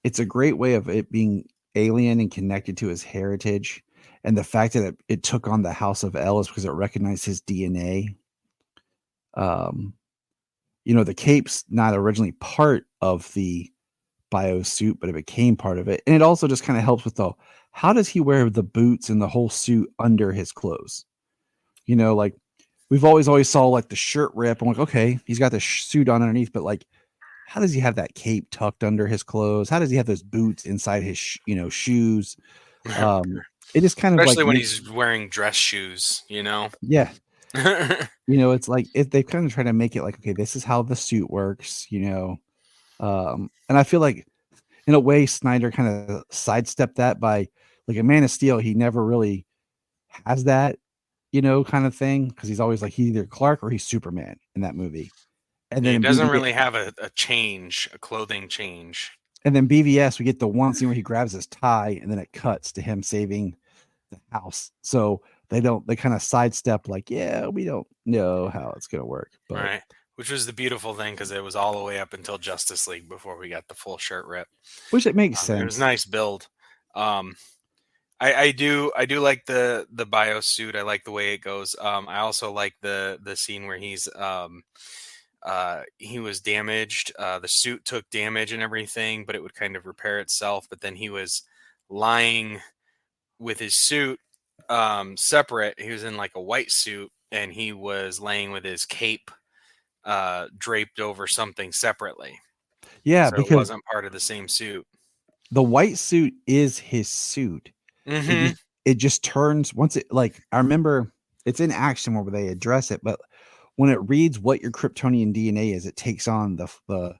it's a great way of it being alien and connected to his heritage, and the fact that it took on the House of L is because it recognized his DNA. The cape's not originally part of the bio suit, but it became part of it, and it also just kind of helps with how does he wear the boots and the whole suit under his clothes? Like we've always saw like the shirt rip. I'm like, okay, he's got the suit on underneath, but like, how does he have that cape tucked under his clothes? How does he have those boots inside his shoes? It is kind especially of like when he's wearing dress shoes. Yeah. It's like they've kind of tried to make it like, okay, this is how the suit works. And I feel like in a way Snyder kind of sidestepped that by like a Man of Steel. He never really has that, kind of thing, because he's always like he's either Clark or he's Superman in that movie. And then He in doesn't BVS, really have a change, a clothing change. and then BVS, we get the one scene where he grabs his tie, and then it cuts to him saving the house. So they kind of sidestep, like, yeah, we don't know how it's gonna work, but Right. Which was the beautiful thing, because it was all the way up until Justice League before we got the full shirt rip. which it makes It was sense. a nice build. I do like the bio suit. I like the way it goes. I also like the scene where he was damaged. The suit took damage and everything, but it would kind of repair itself. But then he was lying with his suit separate. He was in like a white suit, and he was laying with his cape draped over something separately. Yeah, So it because wasn't part of the same suit. the white suit is his suit. Mm-hmm. It just turns once it, like, I remember it's in action where they address it, but when it reads what your Kryptonian DNA is, it takes on the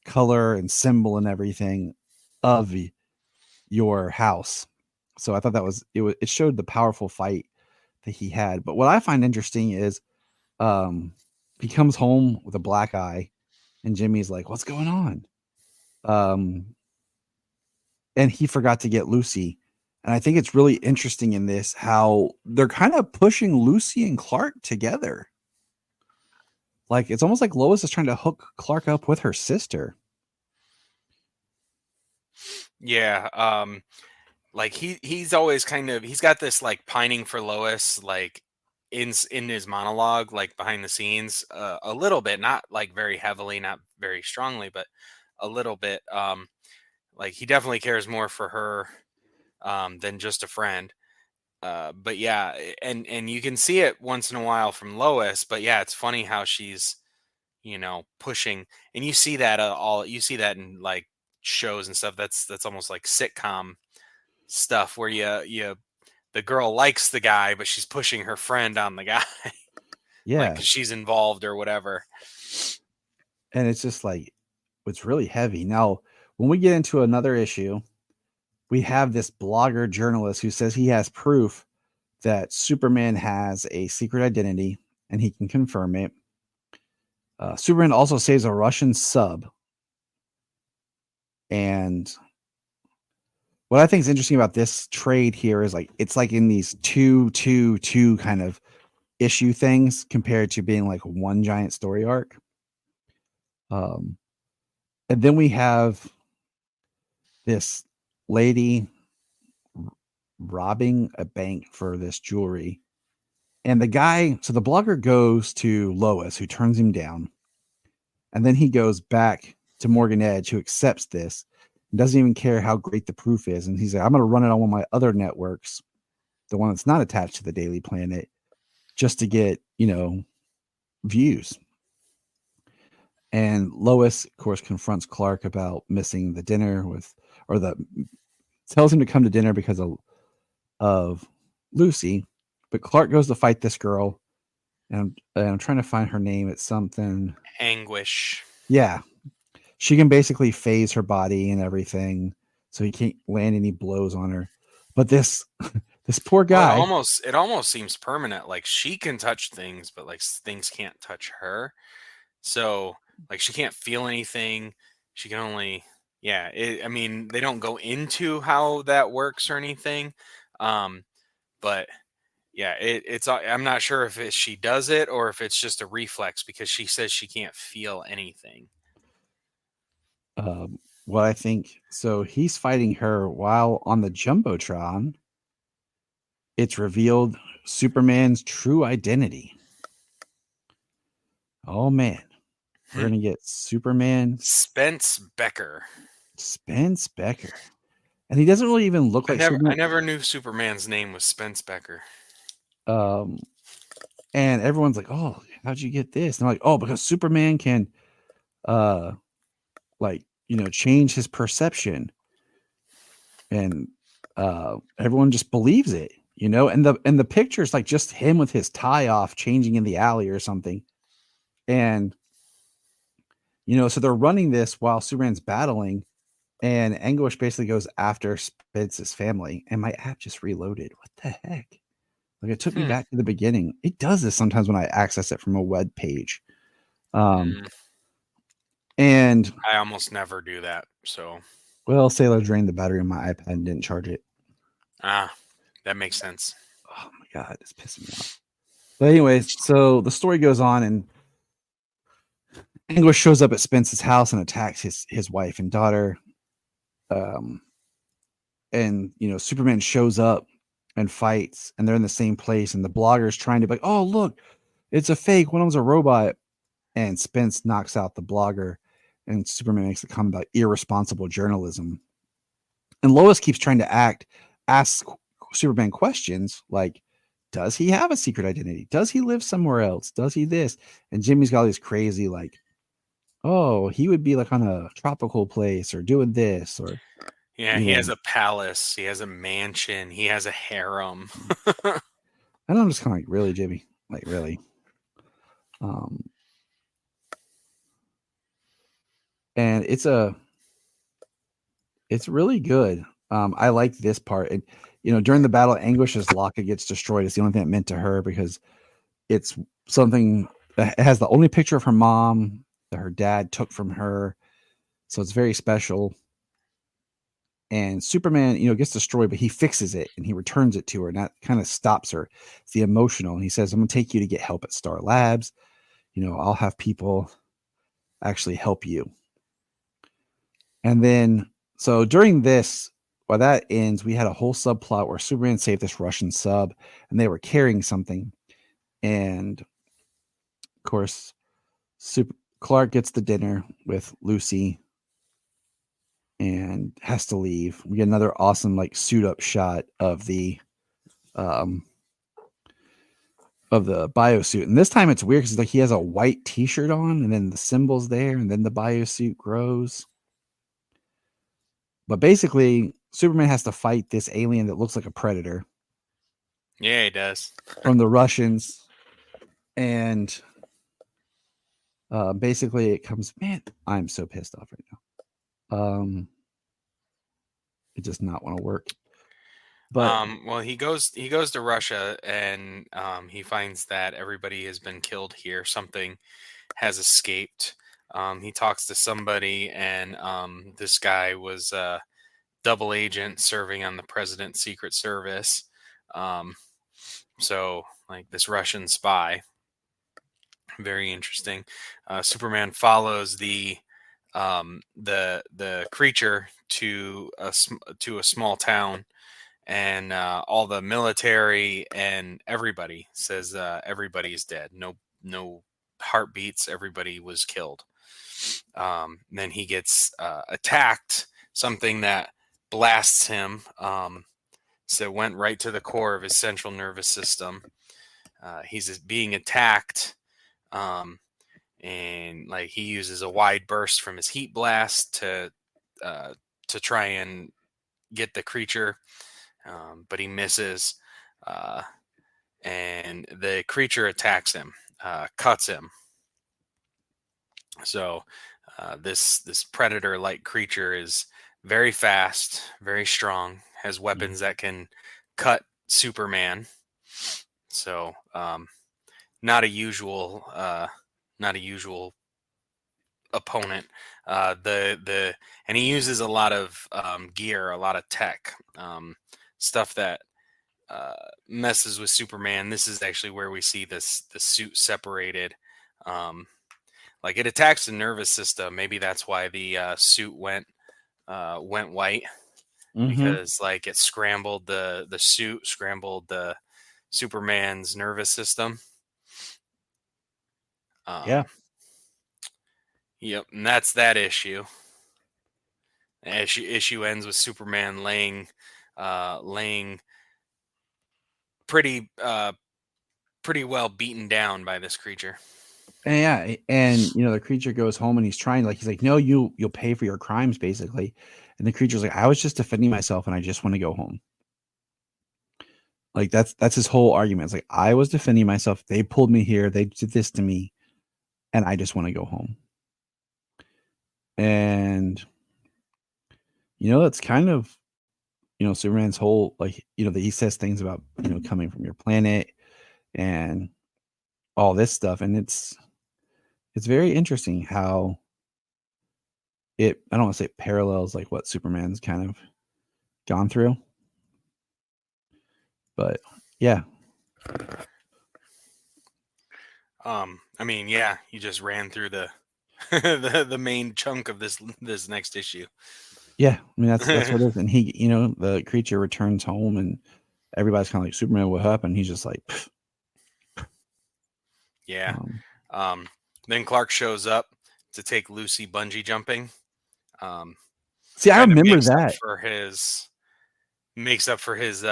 color and symbol and everything of your house. So I thought it showed the powerful fight that he had. But what I find interesting is he comes home with a black eye, and Jimmy's like, "What's going on?" And he forgot to get Lucy. And I think it's really interesting in this how they're kind of pushing Lucy and Clark together. Like, it's almost like Lois is trying to hook Clark up with her sister. Yeah. Like he's always he's got this like pining for Lois, like in his monologue, like behind the scenes, a little bit, not like very heavily, not very strongly, but a little bit. Like he definitely cares more for her than just a friend. But yeah, and you can see it once in a while from Lois. But yeah, it's funny how she's pushing, and you see that you see that in like shows and stuff. That's almost like sitcom stuff where the girl likes the guy, but she's pushing her friend on the guy. Yeah. Like 'cause she's involved or whatever. And it's just like, it's really heavy. Now, when we get into another issue, we have this blogger journalist who says he has proof that Superman has a secret identity and he can confirm it. Superman also saves a Russian sub. And what I think is interesting about this trade here is like, it's like in these two kind of issue things compared to being like one giant story arc. And then we have this lady robbing a bank for this jewelry. And the blogger goes to Lois, who turns him down. And then he goes back to Morgan Edge, who accepts this and doesn't even care how great the proof is. And he's like, I'm going to run it on one of my other networks, the one that's not attached to the Daily Planet, just to get, views. And Lois, of course, confronts Clark about missing the dinner tells him to come to dinner because of Lucy. But Clark goes to fight this girl, and I'm trying to find her name. It's something Anguish. Yeah. She can basically phase her body and everything, so he can't land any blows on her. But this poor guy. Well, it almost seems permanent. Like she can touch things, but like things can't touch her. So like she can't feel anything. She can only I mean, they don't go into how that works or anything. But yeah, it's I'm not sure if she does it or if it's just a reflex, because she says she can't feel anything. What I think, so he's fighting her while on the Jumbotron. It's revealed Superman's true identity. Oh man, we're gonna get Superman Spence Becker, and he doesn't really even look like Superman. I never knew Superman's name was Spence Becker. And everyone's like, "Oh, how'd you get this?" And I'm like, "Oh, because Superman can, change his perception." And everyone just believes it, and the picture's like just him with his tie off changing in the alley or something. And So they're running this while Superman's battling, and Anguish basically goes after Spence's family. And my app just reloaded. What the heck? Like, it took me back to the beginning. It does this sometimes when I access it from a web page. And I almost never do that. So, well, Sailor drained the battery on my iPad and didn't charge it. that makes sense. Oh my God, it's pissing me off. But anyways, so the story goes on, and Anguish shows up at Spence's house and attacks his wife and daughter. And Superman shows up and fights, and they're in the same place, and the blogger's trying to be like, oh look, it's a fake, one of them's a robot, and Spence knocks out the blogger, and Superman makes a comment about irresponsible journalism. And Lois keeps trying to ask Superman questions like, does he have a secret identity? Does he live somewhere else? Does he this? And Jimmy's got all these crazy like, oh, he would be like on a tropical place or doing this, or yeah, he has a palace, he has a mansion, he has a harem. And I'm just kind of like, really, Jimmy? Like, really? And it's really good. I like this part. And during the battle, Anguish's locket gets destroyed. It's the only thing that meant to her, because it's something that has the only picture of her mom that her dad took from her. So it's very special. And Superman, gets destroyed, but he fixes it and he returns it to her, and that kind of stops her. It's the emotional. And he says, I'm going to take you to get help at Star Labs. I'll have people actually help you. And then, so during this, while that ends, we had a whole subplot where Superman saved this Russian sub, and they were carrying something. And of course, Clark gets the dinner with Lucy and has to leave. We get another awesome like suit up shot of the biosuit, and this time it's weird because like he has a white t-shirt on, and then the symbol's there, and then the biosuit grows. But basically, Superman has to fight this alien that looks like a predator. Yeah, he does. From the Russians. And basically it comes, man, I'm so pissed off right now. It does not want to work. But well, he goes to Russia, and he finds that everybody has been killed here. Something has escaped. He talks to somebody, and this guy was a double agent serving on the president's secret service. So like this Russian spy. Very interesting. Superman follows the creature to a small town, and all the military and everybody says everybody's dead. No heartbeats. Everybody was killed. Then he gets attacked. Something that blasts him. So it went right to the core of his central nervous system. He's being attacked. And like he uses a wide burst from his heat blast to try and get the creature, but he misses, and the creature attacks him, cuts him. So this predator-like creature is very fast, very strong, has weapons that can cut Superman. So not a usual opponent. And he uses a lot of gear, a lot of tech, stuff that messes with Superman. This is actually where we see the suit separated. Like it attacks the nervous system. Maybe that's why the suit went white, because like it scrambled the suit, scrambled the Superman's nervous system. Yeah. Yep, and that's that issue. Issue ends with Superman laying pretty well beaten down by this creature. And yeah, and the creature goes home, and he's like, no, you'll pay for your crimes, basically. And the creature's like, I was just defending myself, and I just want to go home. Like that's his whole argument. It's like, I was defending myself. They pulled me here. They did this to me, and I just want to go home. And that's kind of Superman's whole, like, that he says things about coming from your planet and all this stuff, and it's very interesting how I don't want to say it parallels like what Superman's kind of gone through, but yeah. I mean, yeah, you just ran through the the main chunk of this next issue. Yeah, I mean that's what it is. And he, the creature returns home, and everybody's kind of like, Superman, what happened? He's just like, pfft. Yeah. Then Clark shows up to take Lucy bungee jumping. See, I remember makes that. Makes up for his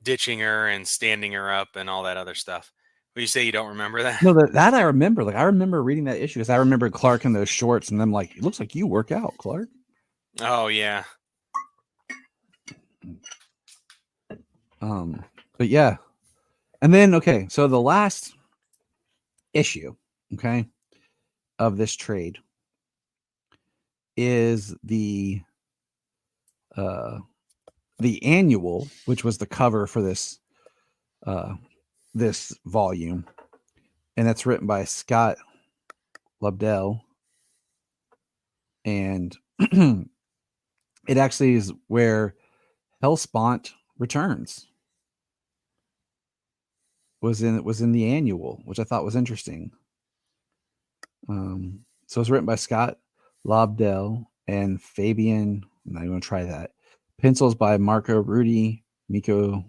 ditching her and standing her up and all that other stuff. But you say you don't remember that? No, that I remember. Like, I remember reading that issue because I remember Clark in those shorts, and them like, it looks like you work out, Clark. Oh yeah. But yeah, and then okay, so the last issue, okay, of this trade is the annual, which was the cover for this this volume, and that's written by Scott Lobdell, and it actually is where Hellspawn returns. Was in the annual, which I thought was interesting. So it's written by Scott Lobdell and Fabian. I'm not going to try that. Pencils by Marco Rudy, Miko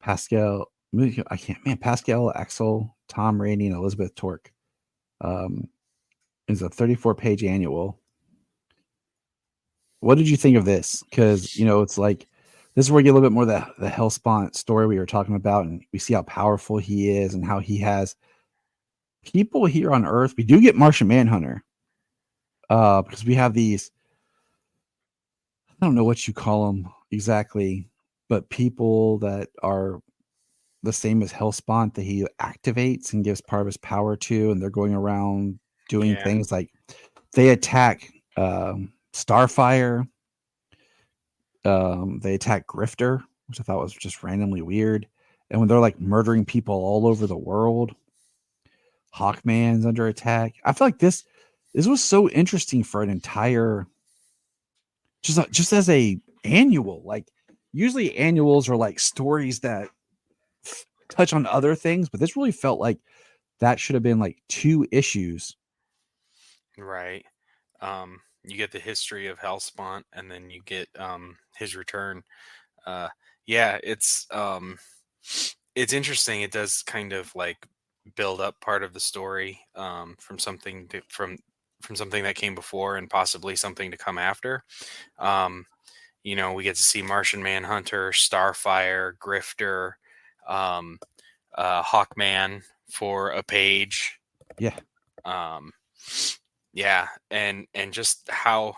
Pascal. Pascal Axel, Tom Rainey, and Elizabeth Torque. It's a 34-page annual. What did you think of this? Because it's like, this is where you get a little bit more of the Hellspawn story we were talking about, and we see how powerful he is and how he has people here on Earth. We do get Martian Manhunter because we have these, I don't know what you call them exactly, but people that are the same as Hellspawn that he activates and gives part of his power to, and they're going around doing things like they attack Starfire. They attack Grifter, which I thought was just randomly weird. And when they're like murdering people all over the world, Hawkman's under attack. I feel like this was so interesting for an entire, just as a annual. Like, usually annuals are like stories that touch on other things, but this really felt like that should have been like 2 issues. Right. You get the history of Hellspawn, and then you get his return. Yeah, it's interesting. It does kind of like build up part of the story from something from something that came before and possibly something to come after. We get to see Martian Manhunter, Starfire, Grifter, Hawkman for a page. Yeah. Yeah, and just how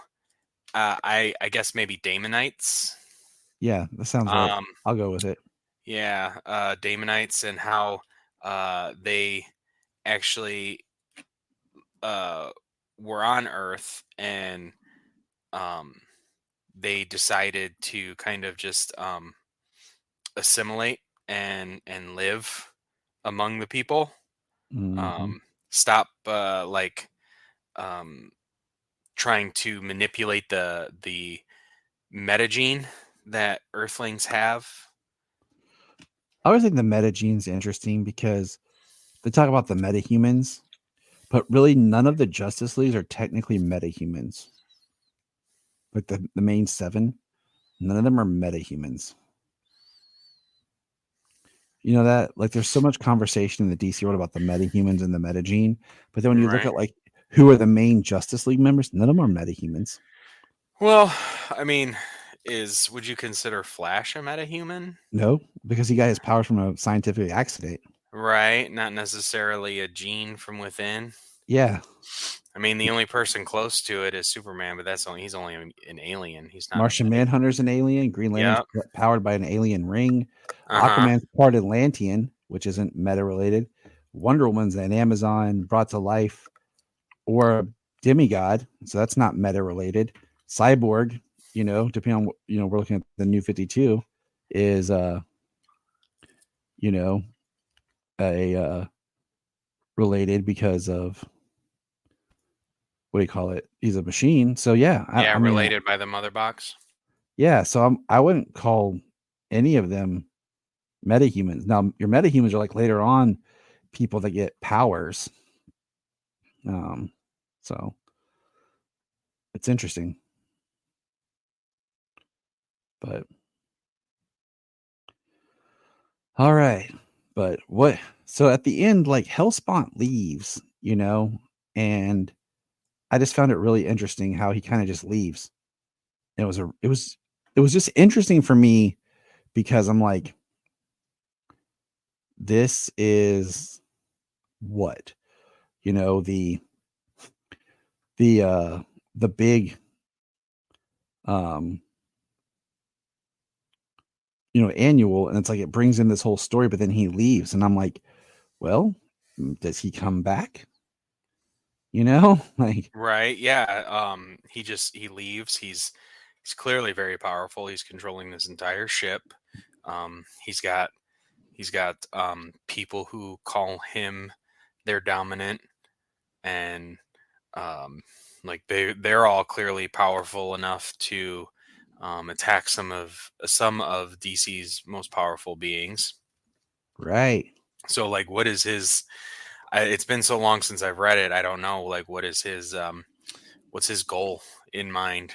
I guess maybe Damonites. Yeah, that sounds right. I'll go with it. Yeah, Damonites, and how they actually were on Earth, and they decided to kind of just assimilate and live among the people. Mm-hmm. Stop trying to manipulate the metagene that Earthlings have. I always think the metagene's interesting because they talk about the metahumans, but really none of the Justice Leagues are technically metahumans. Like the main 7, none of them are metahumans. You know that? Like, there's so much conversation in the DC world about the metahumans and the metagene, but then when you look at like who are the main Justice League members, none of them are metahumans. Well, I mean, would you consider Flash a metahuman? No, because he got his powers from a scientific accident. Right, not necessarily a gene from within. Yeah. I mean, the only person close to it is Superman, but he's only an alien. He's not. Martian Manhunter's an alien. Green Lantern's powered by an alien ring. Aquaman's part Atlantean, which isn't meta related. Wonder Woman's an Amazon brought to life, or demigod, so that's not meta related. Cyborg, depending on what, we're looking at the New 52 is a related because of what do you call it? He's a machine. So yeah, Yeah, I mean, related by the mother box. yeah. So I wouldn't call any of them metahumans. Now your metahumans are like later on people that get powers. So it's interesting, but all right. But what? So at the end, like Hellspawn leaves, and I just found it really interesting how he kind of just leaves. It was just interesting for me because I'm like, this is what the the big um annual, and it's like it brings in this whole story, but then he leaves, and I'm like, well, does he come back? Like Right. Yeah. He leaves. He's clearly very powerful. He's controlling this entire ship. He's got people who call him their dominant, and like they're all clearly powerful enough to attack some of DC's most powerful beings. right. So like, what is his? It's been so long since I've read it. I don't know. Like, what's his goal in mind?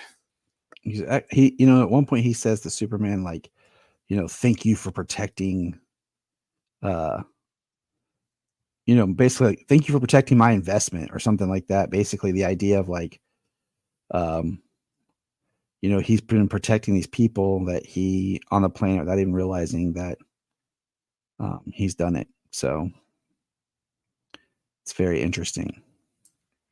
He at one point he says to Superman, like, thank you for protecting basically like, thank you for protecting my investment or something like that. Basically the idea of like he's been protecting these people that he on the planet without even realizing that he's done it. So it's very interesting.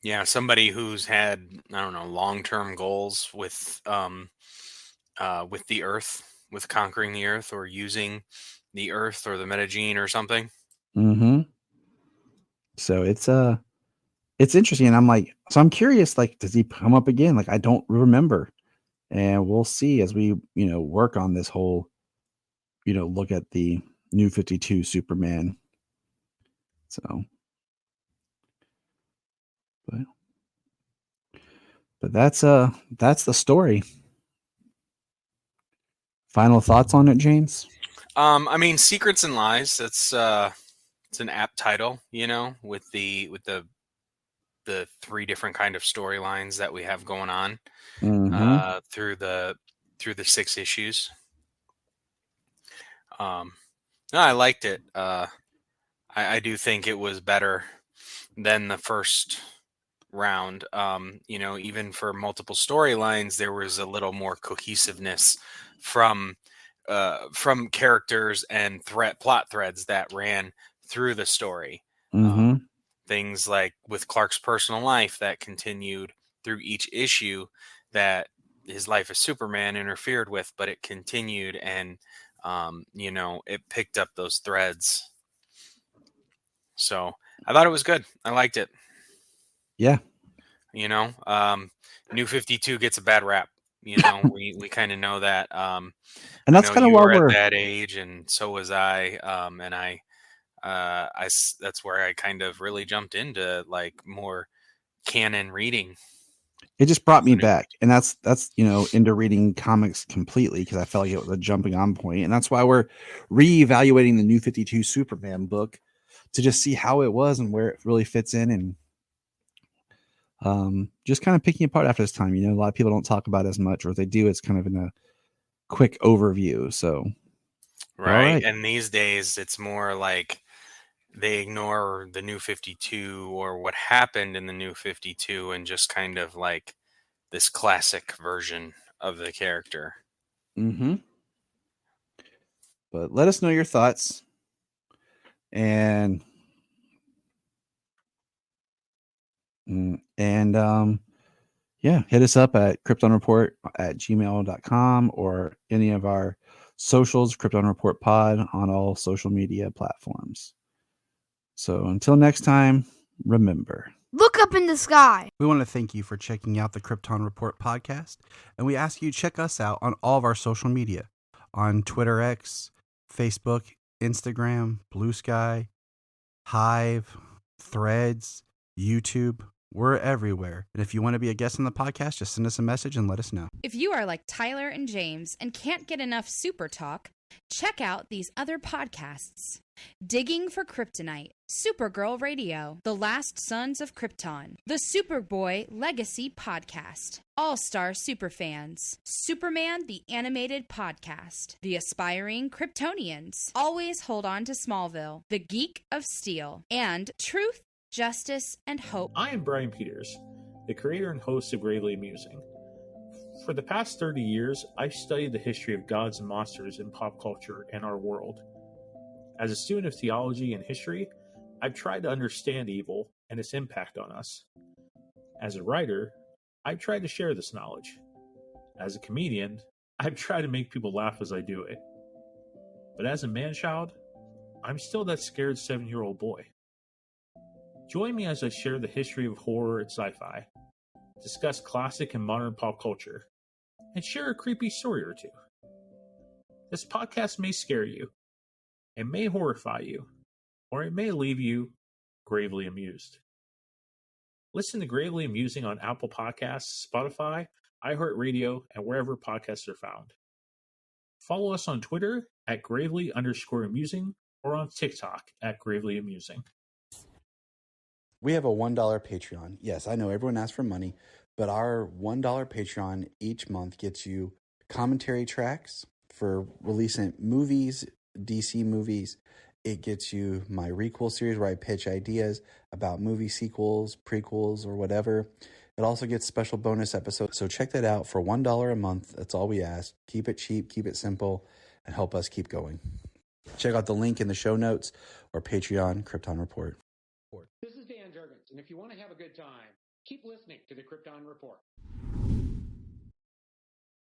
Yeah, somebody who's had, I don't know, long-term goals with the Earth, with conquering the Earth or using the Earth or the metagene or something. Mm-hmm. So it's interesting, and I'm like, so I'm curious, like, does he come up again? Like, I don't remember, and we'll see as we work on this whole look at the New 52 Superman. So, but that's the story. Final thoughts on it, James? I mean, Secrets and Lies. That's it's an apt title, with the three different kind of storylines that we have going on through the 6 issues. No, I liked it. I do think it was better than the first round. Even for multiple storylines, there was a little more cohesiveness from characters and plot threads that ran through the story. Things like with Clark's personal life that continued through each issue, that his life as Superman interfered with, but it continued, and it picked up those threads. So I thought it was good. I liked it. Yeah. New 52 gets a bad rap. We kind of know that. And that's kind of you why were we're at that age, and so was I. And that's where I kind of really jumped into like more canon reading. it just brought me back, and that's into reading comics completely because I felt like it was a jumping on point, and that's why we're reevaluating the New 52 Superman book to just see how it was and where it really fits in, and just kind of picking apart after this time. A lot of people don't talk about it as much, or if they do, it's kind of in a quick overview. So right. And these days it's more like they ignore the New 52 or what happened in the New 52 and just kind of like this classic version of the character. But let us know your thoughts, and yeah, hit us up at kryptonreport@gmail.com or any of our socials, kryptonreportpod on all social media platforms. So until next time, remember, Look up in the sky. We want to thank you for checking out the Krypton Report podcast, and we ask you to check us out on all of our social media, on Twitter X, Facebook, Instagram, Blue Sky, Hive, Threads, YouTube. We're everywhere. And if you want to be a guest on the podcast, just send us a message and let us know. If you are like Tyler and James and can't get enough super talk, check out these other podcasts. Digging for Kryptonite, Supergirl Radio, The Last Sons of Krypton, The Superboy Legacy Podcast, All-Star Superfans, Superman the Animated Podcast, The Aspiring Kryptonians, Always Hold On to Smallville, The Geek of Steel, and Truth, Justice, and Hope. I am Brian Peters, the creator and host of Gravely Amusing. For the past 30 years, I've studied the history of gods and monsters in pop culture and our world. As a student of theology and history, I've tried to understand evil and its impact on us. As a writer, I've tried to share this knowledge. As a comedian, I've tried to make people laugh as I do it. But as a man-child, I'm still that scared 7-year-old boy. Join me as I share the history of horror and sci-fi, discuss classic and modern pop culture, and share a creepy story or two. This podcast may scare you, it may horrify you, or it may leave you gravely amused. Listen to Gravely Amusing on Apple Podcasts, Spotify, iHeartRadio, and wherever podcasts are found. Follow us on Twitter at gravely_amusing or on TikTok at gravely amusing. We have a $1 Patreon. Yes, I know everyone asks for money, but our $1 Patreon each month gets you commentary tracks for releasing movies, DC movies. It gets you my requel series where I pitch ideas about movie sequels, prequels, or whatever. It also gets special bonus episodes. So check that out for $1 a month. That's all we ask. Keep it cheap, keep it simple, and help us keep going. Check out the link in the show notes or Patreon Krypton Report. This is Dan Jurgens, and if you want to have a good time, keep listening to the Krypton Report.